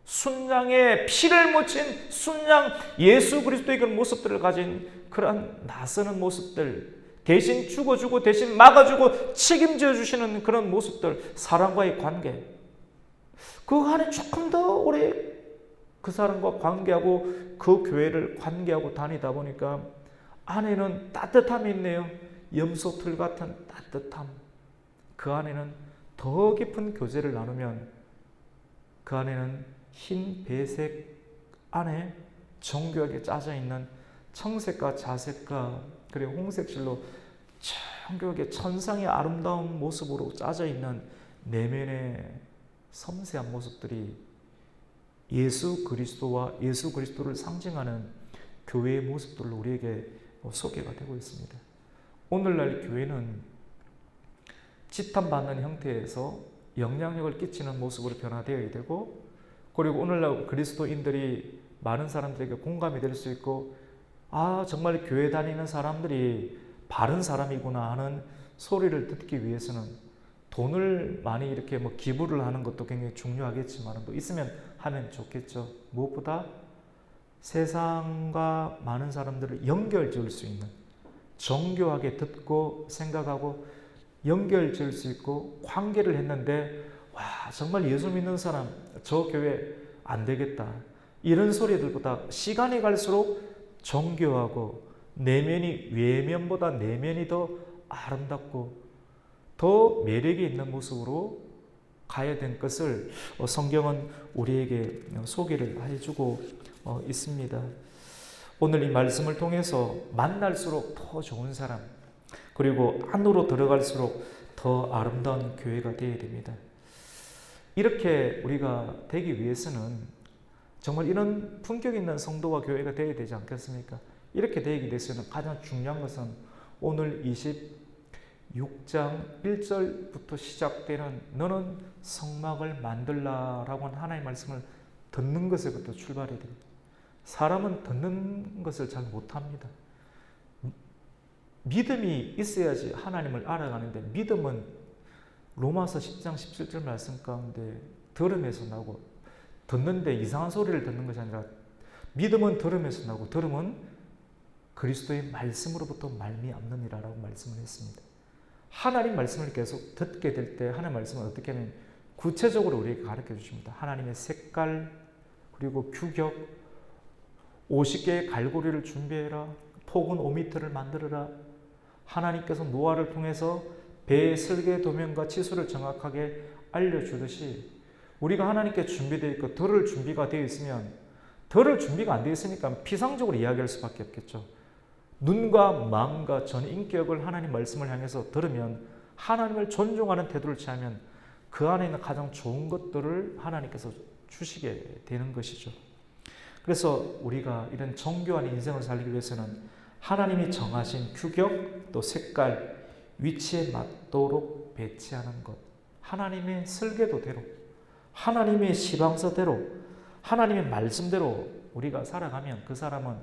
순양의 피를 묻힌 순양 예수 그리스도의 그런 모습들을 가진 그런 나서는 모습들, 대신 죽어주고 대신 막아주고 책임져 주시는 그런 모습들, 사람과의 관계, 그 안에 조금 더 오래 그 사람과 관계하고 그 교회를 관계하고 다니다 보니까 안에는 따뜻함이 있네요. 염소틀 같은 따뜻함. 그 안에는 더 깊은 교제를 나누면 그 안에는 흰 배색 안에 정교하게 짜져 있는 청색과 자색과 그리고 홍색실로 정교하게 천상의 아름다운 모습으로 짜져 있는 내면의 섬세한 모습들이 예수 그리스도와 예수 그리스도를 상징하는 교회의 모습들로 우리에게 소개가 되고 있습니다. 오늘날 교회는 지탄받는 형태에서 영향력을 끼치는 모습으로 변화되어야 되고, 그리고 오늘날 그리스도인들이 많은 사람들에게 공감이 될 수 있고, 정말 교회 다니는 사람들이 바른 사람이구나 하는 소리를 듣기 위해서는 돈을 많이 이렇게 기부를 하는 것도 굉장히 중요하겠지만 또 있으면 하면 좋겠죠. 무엇보다 세상과 많은 사람들을 연결 지을 수 있는, 정교하게 듣고 생각하고 연결 지을 수 있고 관계를 했는데 정말 예수 믿는 사람 저 교회 안 되겠다 이런 소리들보다 시간이 갈수록 정교하고 내면이 외면보다 내면이 더 아름답고 더 매력이 있는 모습으로 가야 된 것을 성경은 우리에게 소개를 해주고 있습니다. 오늘 이 말씀을 통해서 만날수록 더 좋은 사람, 그리고 안으로 들어갈수록 더 아름다운 교회가 되어야 됩니다. 이렇게 우리가 되기 위해서는 정말 이런 품격 있는 성도와 교회가 되어야 되지 않겠습니까? 이렇게 되기 위해서는 가장 중요한 것은 오늘 26장 1절부터 시작되는 너는 성막을 만들라라고 하는 하나님의 말씀을 듣는 것에부터 출발해야 됩니다. 사람은 듣는 것을 잘 못합니다. 믿음이 있어야지 하나님을 알아가는데, 믿음은 로마서 10장 17절 말씀 가운데 들음에서 나고, 듣는데 이상한 소리를 듣는 것이 아니라 믿음은 들음에서 나고 들음은 그리스도의 말씀으로부터 말미암느니라라고 말씀을 했습니다. 하나님 말씀을 계속 듣게 될 때 하나님 말씀은 어떻게 하면 구체적으로 우리에게 가르쳐 주십니다. 하나님의 색깔, 그리고 규격, 50개의 갈고리를 준비해라, 폭은 5m를 만들어라. 하나님께서 노아를 통해서 배의 설계 도면과 치수를 정확하게 알려주듯이 우리가 하나님께 준비되어 있고 들을 준비가 되어 있으면, 들을 준비가 안 되어 있으니까 피상적으로 이야기할 수밖에 없겠죠. 눈과 마음과 전 인격을 하나님 말씀을 향해서 들으면, 하나님을 존중하는 태도를 취하면 그 안에 있는 가장 좋은 것들을 하나님께서 주시게 되는 것이죠. 그래서 우리가 이런 정교한 인생을 살기 위해서는 하나님이 정하신 규격, 또 색깔, 위치에 맞도록 배치하는 것, 하나님의 설계도대로, 하나님의 시방서대로, 하나님의 말씀대로 우리가 살아가면 그 사람은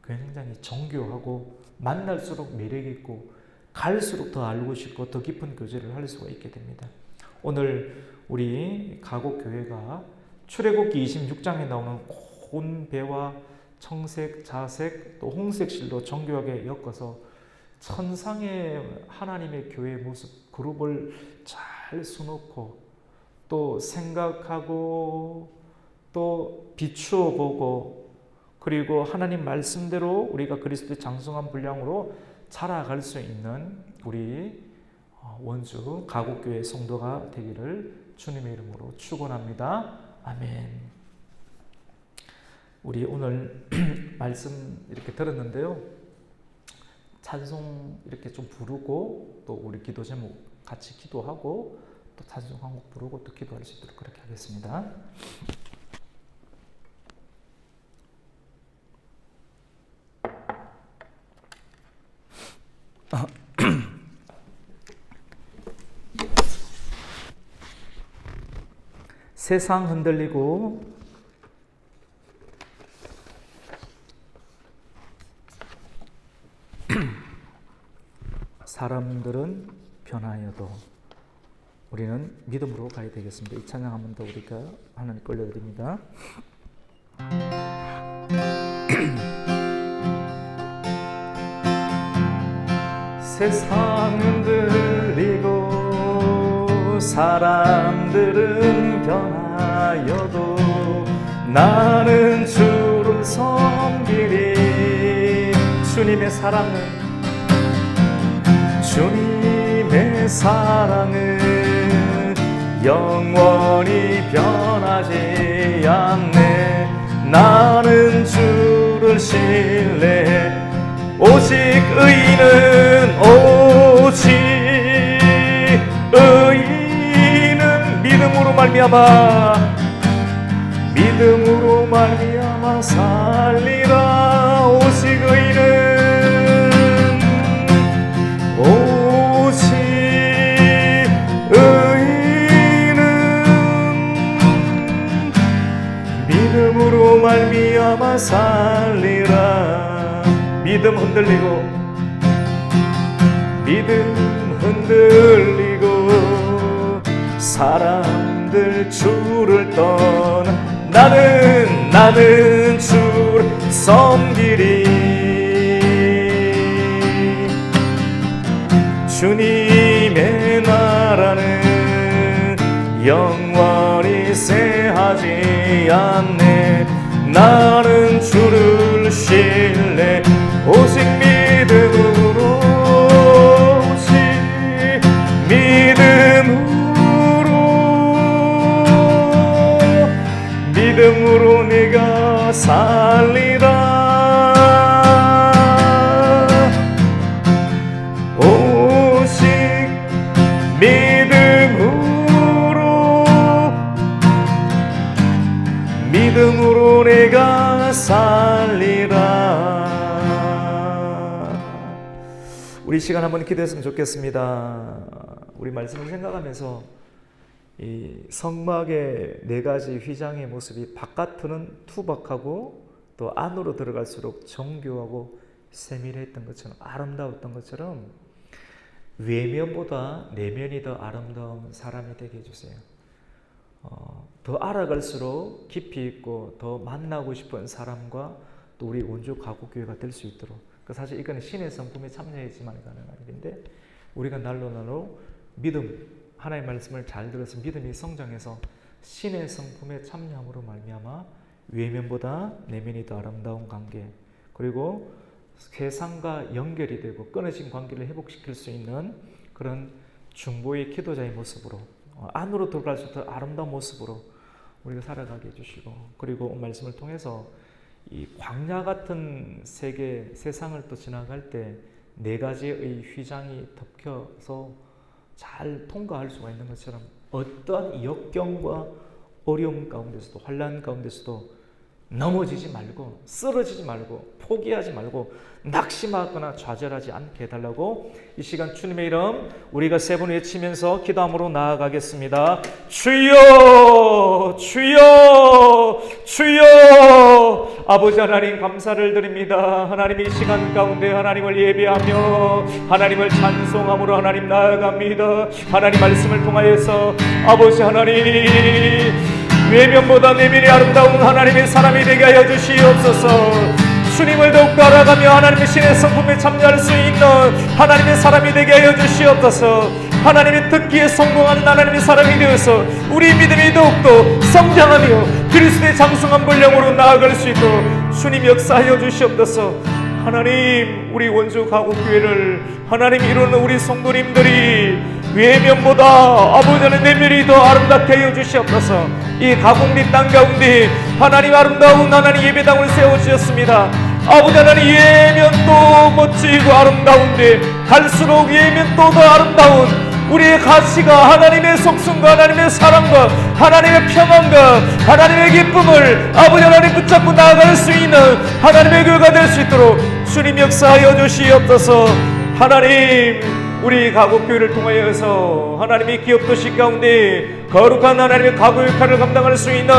굉장히 정교하고 만날수록 매력있고 갈수록 더 알고 싶고 더 깊은 교제를 할 수가 있게 됩니다. 오늘 우리 가곡교회가 출애굽기 26장에 나오는 고운 배와 청색, 자색, 또 홍색 실로 정교하게 엮어서 천상의 하나님의 교회의 모습, 그룹을 잘 수놓고 또 생각하고 또 비추어 보고, 그리고 하나님 말씀대로 우리가 그리스도의 장성한 분량으로 자라갈 수 있는 우리 원주 가곡교회 성도가 되기를 주님의 이름으로 축원합니다. 아멘. 우리 오늘 말씀 이렇게 들었는데요, 찬송 이렇게 좀 부르고 또 우리 기도 제목 같이 기도하고 또 찬송 한 곡 부르고 또 기도할 수 있도록 그렇게 하겠습니다. 세상 흔들리고 사람들은 변하여도 우리는 믿음으로 가야 되겠습니다. 이 찬양 한 번 더 우리가 하나님께 올려드립니다. 세상 흔들리고 사람들은 변하여도 나는 주를 섬기리. 주님의 사랑은 영원히 변하지 않네. 나는 주를 신뢰해. 오직 의인은 믿음으로 말미암아 살리라. 오직 의인은 믿음으로 말미암아 살리라. 믿음 흔들리고 사람들 주를 떠나 나는 주를 섬기리. 주님의 나라는 영원히 쇠하지 않네. 나는 주를 신뢰. 오직 믿음으로 내가 살리라. 오직 믿음으로 우리 시간 한번 기도했으면 좋겠습니다. 우리 말씀을 생각하면서 이 성막의 네 가지 휘장의 모습이 바깥은 투박하고 또 안으로 들어갈수록 정교하고 세밀했던 것처럼, 아름다웠던 것처럼 외면보다 내면이 더 아름다운 사람이 되게 해주세요. 더 알아갈수록 깊이 있고 더 만나고 싶은 사람과 또 우리 원주 가곡교회가 될 수 있도록, 사실 이거는 신의 성품에 참여해야지만 가능한 일인데, 우리가 날로 믿음, 하나님의 말씀을 잘 들어서 믿음이 성장해서 신의 성품에 참여함으로 말미암아 외면보다 내면이 더 아름다운 관계, 그리고 세상과 연결이 되고 끊어진 관계를 회복시킬 수 있는 그런 중보의 기도자의 모습으로, 안으로 들어갈 수 있는 아름다운 모습으로 우리가 살아가게 해주시고, 그리고 말씀을 통해서 이 광야 같은 세계, 세상을 또 지나갈 때 네 가지의 휘장이 덮여서 잘 통과할 수가 있는 것처럼 어떠한 역경과 어려움 가운데서도, 환난 가운데서도 넘어지지 말고, 쓰러지지 말고, 포기하지 말고, 낙심하거나 좌절하지 않게 해달라고 이 시간 주님의 이름 우리가 세 번 외치면서 기도함으로 나아가겠습니다. 주여, 주여, 주여. 아버지 하나님, 감사를 드립니다. 하나님, 이 시간 가운데 하나님을 예배하며 하나님을 찬송함으로 하나님 나아갑니다. 하나님 말씀을 통하여서 아버지 하나님, 외면보다 내면이 아름다운 하나님의 사람이 되게 하여 주시옵소서. 주님을 더욱더 알아가며 하나님의 신의 성품에 참여할 수 있는 하나님의 사람이 되게 하여 주시옵소서. 하나님의 듣기에 성공하는 하나님의 사람이 되어서 우리 믿음이 더욱더 성장하며 그리스도의 장성한 분량으로 나아갈 수 있도록 주님 역사하여 주시옵소서. 하나님, 우리 원주 가곡교회를 하나님 이루는 우리 성도님들이 외면보다 아버지 하나님 내면이 더 아름답게 하여 주시옵소서. 이 가곡리 땅 가운데 하나님 아름다운 하나님 예배당을 세워주셨습니다. 아버지 하나님, 예면도 멋지고 아름다운데 갈수록 예면도 더 아름다운 우리의 가치가 하나님의 속성과 하나님의 사랑과 하나님의 평안과 하나님의 기쁨을 아버지 하나님 붙잡고 나아갈 수 있는 하나님의 교회가 될 수 있도록 주님 역사하여 주시옵소서. 하나님, 우리 가곡교회를 통하여서 하나님의 기업도시 가운데 거룩한 하나님의 가곡 역할을 감당할 수 있는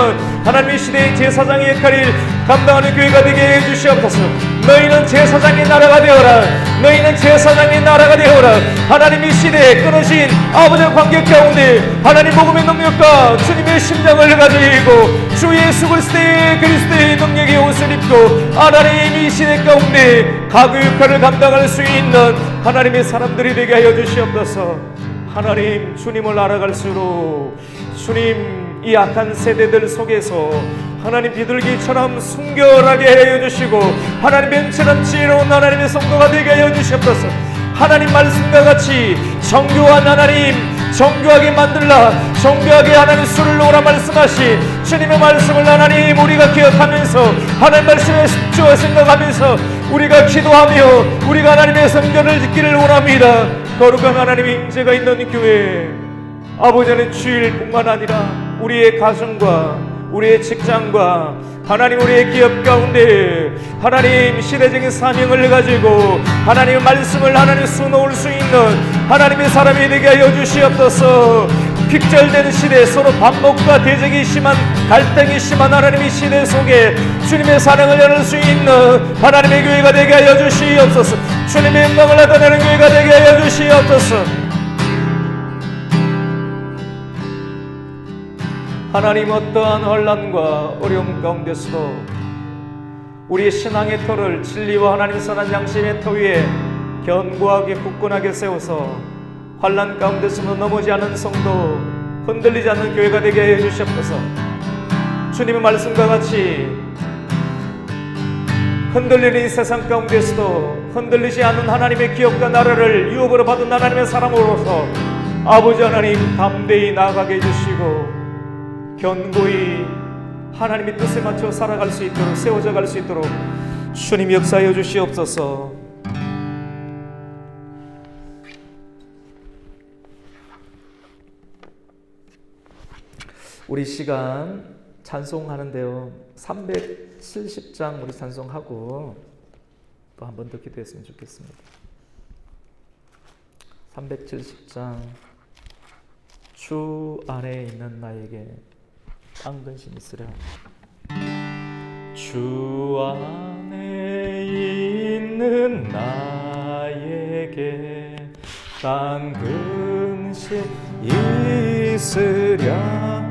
하나님의 시대의 제사장의 역할을 감당하는 교회가 되게 해주시옵소서. 너희는 제사장의 나라가 되어라. 너희는 제사장의 나라가 되어라. 하나님의 시대에 끊어진 아버지의 관계 가운데 하나님 복음의 능력과 주님의 심장을 가지고 주 예수 그리스도의 능력의 옷을 입고 하나님 이 시대 가운데 가곡 역할을 감당할 수 있는 하나님의 사람들이 되게 하여 주시옵소서. 하나님, 주님을 알아갈수록 주님 이 악한 세대들 속에서 하나님 비둘기처럼 순결하게 하여 주시고 하나님 뱀처럼 지혜로운 하나님의 성도가 되게 하여 주시옵소서. 하나님 말씀과 같이 정교한 하나님, 정교하게 만들라, 정교하게 하나님 술을 놓으라 말씀하시 주님의 말씀을 하나님 우리가 기억하면서 하나님 말씀에 집중하여 생각하면서 우리가 기도하며 우리가 하나님의 성전을 짓기를 원합니다. 거룩한 하나님의 임재가 있는 교회, 아버지 하나님 주일뿐만 아니라 우리의 가정과 우리의 직장과 하나님 우리의 기업 가운데 하나님 시대적인 사명을 가지고 하나님의 말씀을 하나님 수놓을 수 있는 하나님의 사람이 되게 하여 주시옵소서. 픽절된 시대, 서로 반목과 대적이 심한, 갈등이 심한 하나님의 시대 속에 주님의 사랑을 열을 수 있는 하나님의 교회가 되게 하여 주시옵소서. 주님의 영광을 나타내는 교회가 되게 하여 주시옵소서. 하나님, 어떠한 혼란과 어려움 가운데서도 우리의 신앙의 터를 진리와 하나님 선한 양심의 터 위에 견고하게 굳건하게 세워서 환난 가운데서도 넘어지 않은 성도, 흔들리지 않는 교회가 되게 해 주시옵소서. 주님의 말씀과 같이 흔들리는 이 세상 가운데서도 흔들리지 않는 하나님의 기업과 나라를 유업으로 받은 하나님의 사람으로서 아버지 하나님 담대히 나아가게 해주시고 견고히 하나님의 뜻에 맞춰 살아갈 수 있도록, 세워져 갈 수 있도록 주님 역사하여 주시옵소서. 우리 시간 찬송하는데요, 370장 우리 찬송하고 또 한 번 더 기도했으면 좋겠습니다. 370장 주 안에 있는 나에게 딴 근심 있으랴. 주 안에 있는 나에게 딴 근심 있으랴.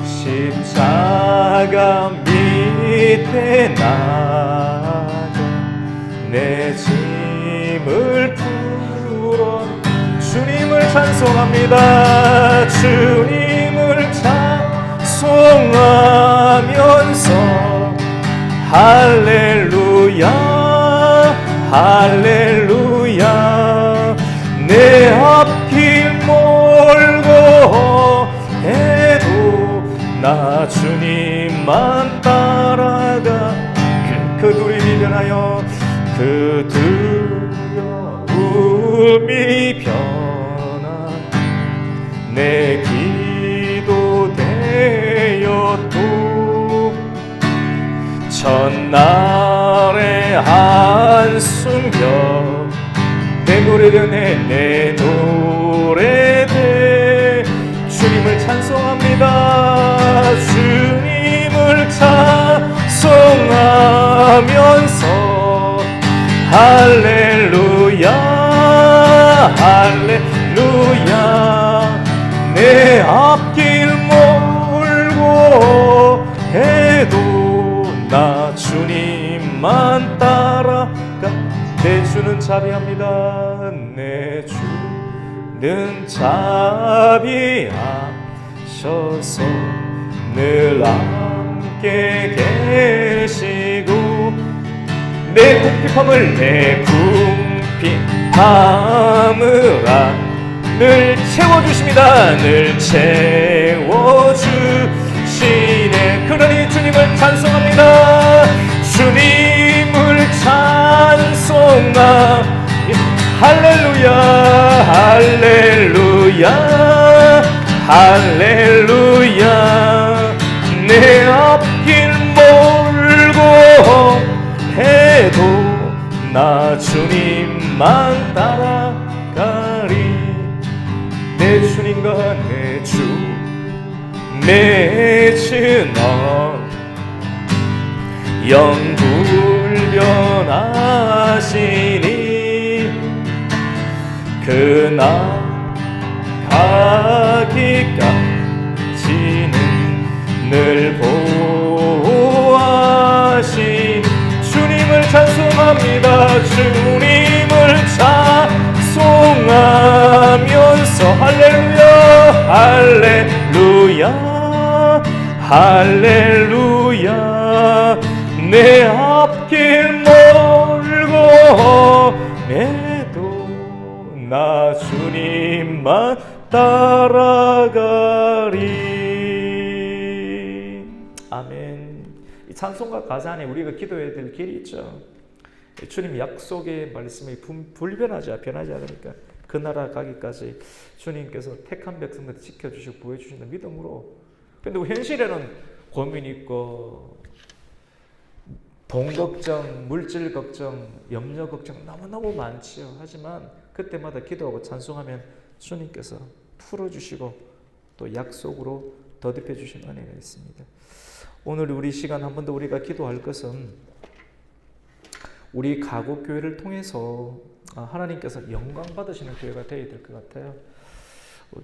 십자가 밑에 나가 내 짐을 풀어 주님을 찬송합니다. 주님을 찬송하면서 할렐루야 할렐루야. 내 앞길 멀고 해도 나 주님만 따라가. 그 두려움이 변하여 그 두려움이 변하 내 기도 되었고 첫날의 한숨겨 내 노래되네 내 노래되 주님을 찬송합니다. 주님을 찬송하면서 할렐루야 할렐루야. 내 앞길 멀고 해도 나 주님만 따라가. 내 주는 자비합니다. 내 주는 자비하셔서 늘 함께 계시고 내 궁핍함을 늘 채워주십니다. 늘 채워주시네. 그러니 주님을 찬송합니다. 주님을 찬송하 할렐루야 할렐루야 할렐루야. 내 앞길 멀고 해도 나 주님만 따라가리. 내 주님과 내 주 맺은 영불변하시니 그나 가기까지는 늘 보호하신 주님을 찬송합니다. 주님을 찬송하면서 할렐루야 할렐루야 할렐루야. 내 앞길 멀고 해도 나 주님만 따라가리. 아멘. 이 찬송가 가사 안에 우리가 기도해야 될 길이 있죠. 주님 약속의 말씀이 변하지 않으니까 그 나라 가기까지 주님께서 택한 백성들 지켜주시고 보여주신다는 믿음으로. 근데 현실에는 고민이 있고 돈 걱정, 물질 걱정, 염려 걱정 너무너무 많지요. 하지만 그때마다 기도하고 찬송하면 주님께서 풀어주시고 또 약속으로 더듬해 주신 은혜가 있습니다. 오늘 우리 시간 한 번 더 우리가 기도할 것은 우리 가곡교회를 통해서 하나님께서 영광 받으시는 교회가 되어야 될 것 같아요.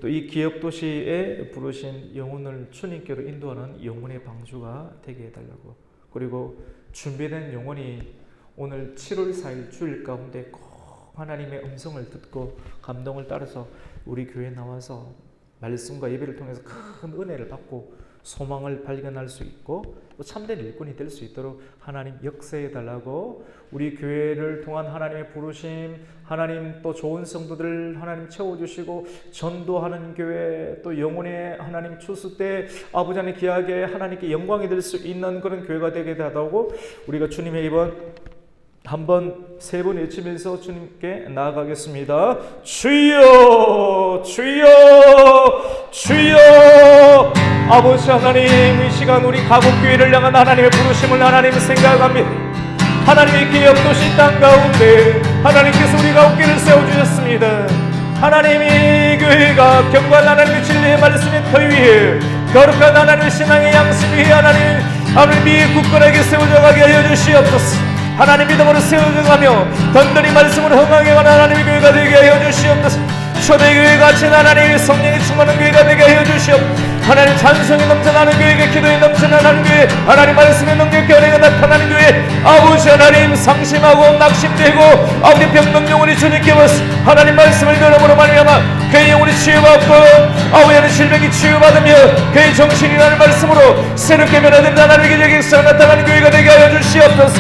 또 이 기업도시에 부르신 영혼을 주님께로 인도하는 영혼의 방주가 되게 해달라고. 그리고 준비된 영혼이 오늘 7월 4일 주일 가운데 꼭 하나님의 음성을 듣고 감동을 따라서 우리 교회에 나와서 말씀과 예배를 통해서 큰 은혜를 받고 소망을 발견할 수 있고 또 참된 일꾼이 될 수 있도록 하나님 역사해 달라고. 우리 교회를 통한 하나님의 부르심, 하나님 또 좋은 성도들 하나님 채워주시고 전도하는 교회, 또 영혼의 하나님 추수 때 아버지 안에 귀하게 하나님께 영광이 될 수 있는 그런 교회가 되게 하다고. 우리가 주님의 이번 한번 세 번 외치면서 주님께 나아가겠습니다. 주여 주여 주여. 아버지 하나님, 이 시간 우리 가곡교회를 향한 하나님의 부르심을 하나님 생각합니다. 하나님의 기업도시 땅 가운데 하나님께서 우리 가곡교회를 세워주셨습니다. 하나님이 교회가 경고한 하나님의 진리의 말씀의 터 위에 거룩한 하나님의 신앙의 양심 위에 하나님 굳건하게 세워져 가게 하여 주시옵소서. 하나님 믿음으로 세워져 가며 든든히 말씀으로 흥하게 하는 하나님의 교회가 되게 하여 주시옵소서. 초대교회 같이 하나님의 성령이 충만한 교회가 되게 하여 주시옵소서. 하나님 찬송이 넘쳐나는 교회, 기도에 넘쳐나는 교회, 하나님 말씀에 넘겨 견해가 나타나는 교회, 아버지 하나님 상심하고 낙심되고 아버지 병든 영혼이 주님께 와서 하나님 말씀을 들음으로 말미암아 그의 영혼이 치유받고 아버지 하나님 질병이 치유받으며 그의 정신이라는 말씀으로 새롭게 변화된 하나님의 계획상 나타나는 교회가 되게 하여 주시옵소서.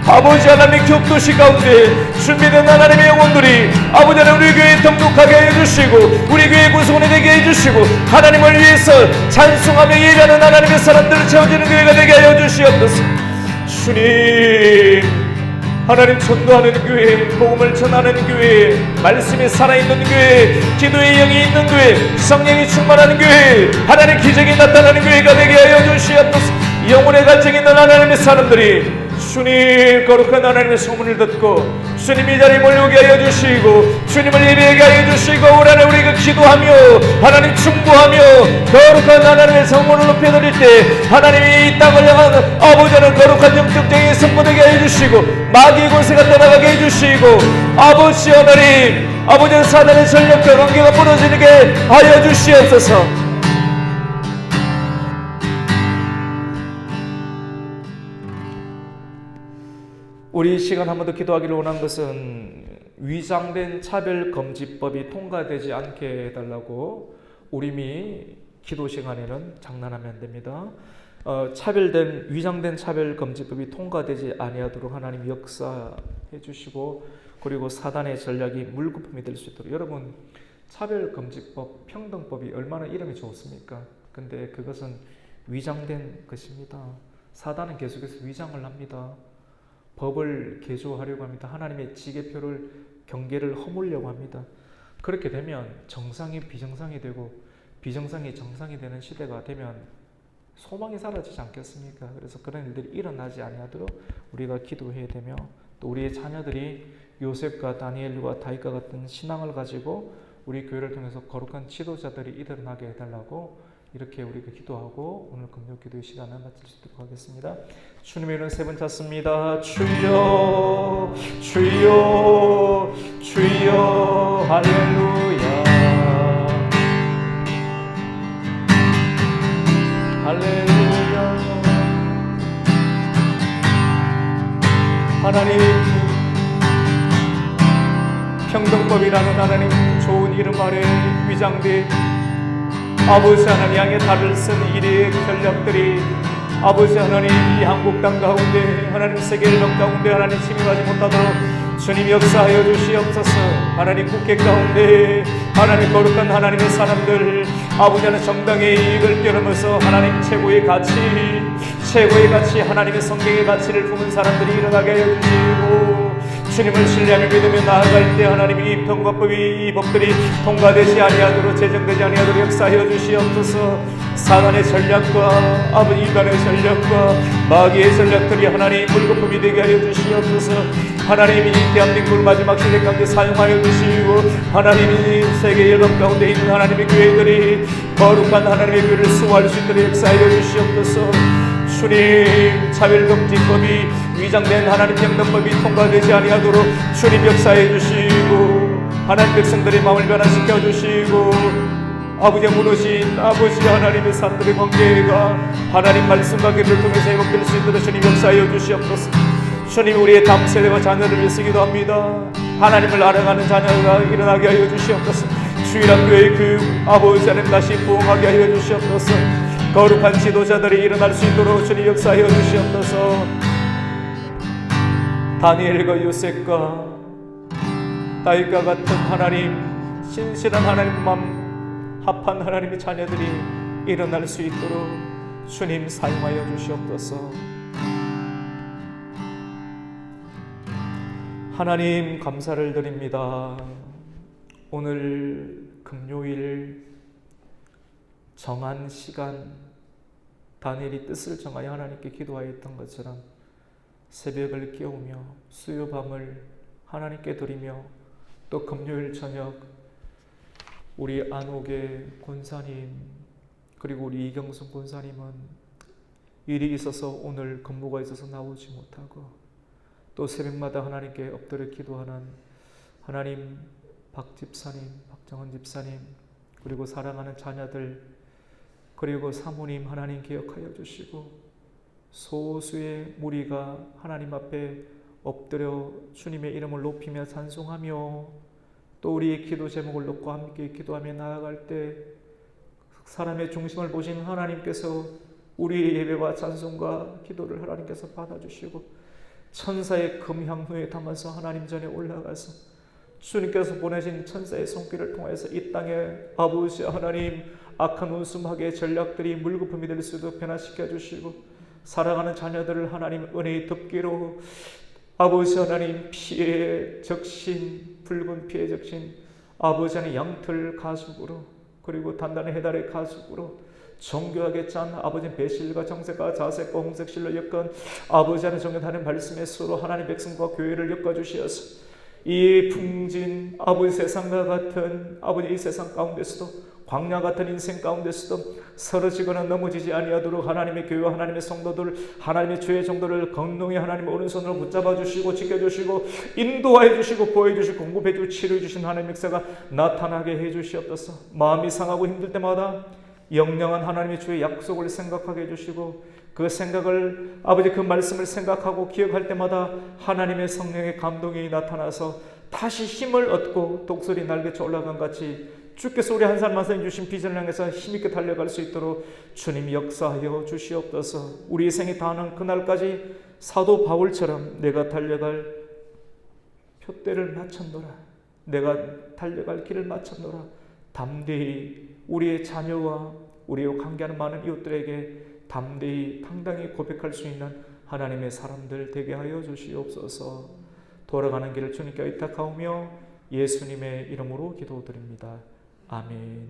아버지 하나님의 격도시 가운데 준비된 하나님의 영혼들이 아버지 하나님 우리 교회에 동독하게 해주시고 우리 교회 구성원이 되게 해주시고 하나님을 위해서 찬송하며 예배하는 하나님의 사람들을 채워주는 교회가 되게 하여 주시옵소서. 주님 하나님 전도하는 교회, 복음을 전하는 교회, 말씀이 살아있는 교회, 기도의 영이 있는 교회, 성령이 충만하는 교회, 하나님 기적이 나타나는 교회가 되게 하여 주시옵소서. 영혼의 갈증이 있는 하나님의 사람들이 주님 거룩한 하나님의 소문을 듣고 주님 이 자리에 몰려오게 하여 주시고 주님을 예배하게 하여 주시고 올 한해 우리가 기도하며 하나님 충고하며 거룩한 하나님의 성문을 높여드릴 때 하나님이 이 땅을 향한 아버지는 거룩한 영적장에 선포되게 하여 주시고 마귀의 권세가 떠나가게 해주시고 아버지 하나님 아버지는 사단의 전력과 관계가 부러지게 하여 주시옵소서. 우리 이 시간 한 번 더 기도하기를 원하는 것은 위장된 차별금지법이 통과되지 않게 해달라고 우리 기도 시간에는 장난하면 안 됩니다. 위장된 차별금지법이 통과되지 아니하도록 하나님 역사해 주시고 그리고 사단의 전략이 물거품이 될 수 있도록 여러분 차별금지법, 평등법이 얼마나 이름이 좋습니까? 근데 그것은 위장된 것입니다. 사단은 계속해서 위장을 합니다. 법을 개조하려고 합니다. 하나님의 지계표를 경계를 허물려고 합니다. 그렇게 되면 정상이 비정상이 되고 비정상이 정상이 되는 시대가 되면 소망이 사라지지 않겠습니까? 그래서 그런 일들이 일어나지 아니하도록 우리가 기도해야 되며 또 우리의 자녀들이 요셉과 다니엘과 다윗과 같은 신앙을 가지고 우리 교회를 통해서 거룩한 지도자들이 일어나게 해달라고 이렇게 우리가 기도하고 오늘 금요 기도의 시간을 마칠 수 있도록 하겠습니다. 주님의 이름 세 번 찾습니다. 주여 주여 주여 할렐루야 할렐루야. 하나님 평등법이라는 하나님 좋은 이름 아래 위장된 아버지 하나님 향해 달을 쓴 이리의 전략들이 아버지 하나님 이 한국 땅 가운데 하나님 세계 일방 가운데 하나님 침입하지 못하도록 주님 역사하여 주시옵소서. 하나님 국회 가운데 하나님 거룩한 하나님의 사람들 아버지 하나님 정당의 이익을 뛰어넘어서 하나님 최고의 가치 하나님의 성경의 가치를 품은 사람들이 일어나게 하여 주시고 주님을 신뢰하며 믿으며 나아갈 때 하나님이 이 평화법이 이 법들이 통과되지 아니하도록 제정되지 아니하도록 역사하여 주시옵소서. 사단의 전략과 아버지 이단의 전략과 마귀의 전략들이 하나님 물거품이 되게 하여 주시옵소서. 하나님이 대한민국을 마지막 시대 가운데 사용하여 주시고 하나님이 세계 일반 가운데 있는 하나님의 교회들이 거룩한 하나님의 교회를 수호할 수 있도록 역사하여 주시옵소서. 주님 차별금지법이 위장된 하나님 평등법이 통과되지 아니하도록 주님 역사해 주시고 하나님 백성들의 마음을 변화시켜 주시고 아버지 무너진 아버지 하나님의 사람들의 관계가 하나님 말씀과 기도를 통해서 회복될 수 있도록 주님 역사하여 주시옵소서. 주님 우리의 다음 세대와 자녀를 위해서 기도합니다. 하나님을 알아가는 자녀가 일어나게 하여 주시옵소서. 주일학 교회 교육 아버지 하나님 다시 부흥하게 하여 주시옵소서. 거룩한 지도자들이 일어날 수 있도록 주님 역사하여 주시옵소서. 다니엘과 요셉과 다윗과 같은 하나님 신실한 하나님 마음 합한 하나님의 자녀들이 일어날 수 있도록 주님 사용하여 주시옵소서. 하나님 감사를 드립니다. 오늘 금요일 정한 시간 다니엘이 뜻을 정하여 하나님께 기도하였던 것처럼 새벽을 깨우며 수요밤을 하나님께 드리며 또 금요일 저녁 우리 안옥의 권사님, 그리고 우리 이경순 권사님은 일이 있어서 오늘 근무가 있어서 나오지 못하고, 또 새벽마다 하나님께 엎드려 기도하는 하나님 박 집사님, 박정은 집사님, 그리고 사랑하는 자녀들, 그리고 사모님 하나님 기억하여 주시고, 소수의 무리가 하나님 앞에 엎드려 주님의 이름을 높이며 찬송하며 또 우리의 기도 제목을 놓고 함께 기도하며 나아갈 때 사람의 중심을 보신 하나님께서 우리의 예배와 찬송과 기도를 하나님께서 받아주시고, 천사의 금향로에 담아서 하나님 전에 올라가서 주님께서 보내신 천사의 손길을 통해서 이 땅에 아버지 하나님 악한 운수막의 전략들이 물거품이 될 수도 변화시켜 주시고, 사랑하는 자녀들을 하나님 은혜의 덮개로 아버지 하나님 피해 적신, 붉은 피해 적신 아버지 하나님 양털 가죽으로, 그리고 단단한 해달의 가죽으로 정교하게 짠 아버지 배실과 정색과 자색과 홍색실로 엮은 아버지 하나님 정결하는 말씀의 수로 하나님 백성과 교회를 엮어주시어서 이 풍진 아버지 세상과 같은 아버지 이 세상 가운데서도 광야 같은 인생 가운데서도 쓰러지거나 넘어지지 아니하도록 하나님의 교회와 하나님의 성도들, 하나님의 죄의 정도를 건능히 하나님의 오른손으로 붙잡아 주시고 지켜주시고 인도하여 주시고 보호해 주시고 공급해 주시고 치료해 주신 하나님의 역사가 나타나게 해 주시옵소서. 마음이 상하고 힘들 때마다 영영한 하나님의 주의 약속을 생각하게 해주시고, 그 생각을 아버지 그 말씀을 생각하고 기억할 때마다 하나님의 성령의 감동이 나타나서 다시 힘을 얻고 독수리 날개쳐 올라간 같이 주께서 우리 한 사람 한 사람 주신 비전을 향해서 힘있게 달려갈 수 있도록 주님이 역사하여 주시옵소서. 우리 생이 다하는 그날까지 사도 바울처럼 내가 달려갈 표대를 마쳤노라, 내가 달려갈 길을 마쳤노라, 담대히 우리의 자녀와 우리와 관계하는 많은 이웃들에게 담대히 당당히 고백할 수 있는 하나님의 사람들 되게 하여 주시옵소서. 돌아가는 길을 주님께 의탁하오며 예수님의 이름으로 기도드립니다. 아멘.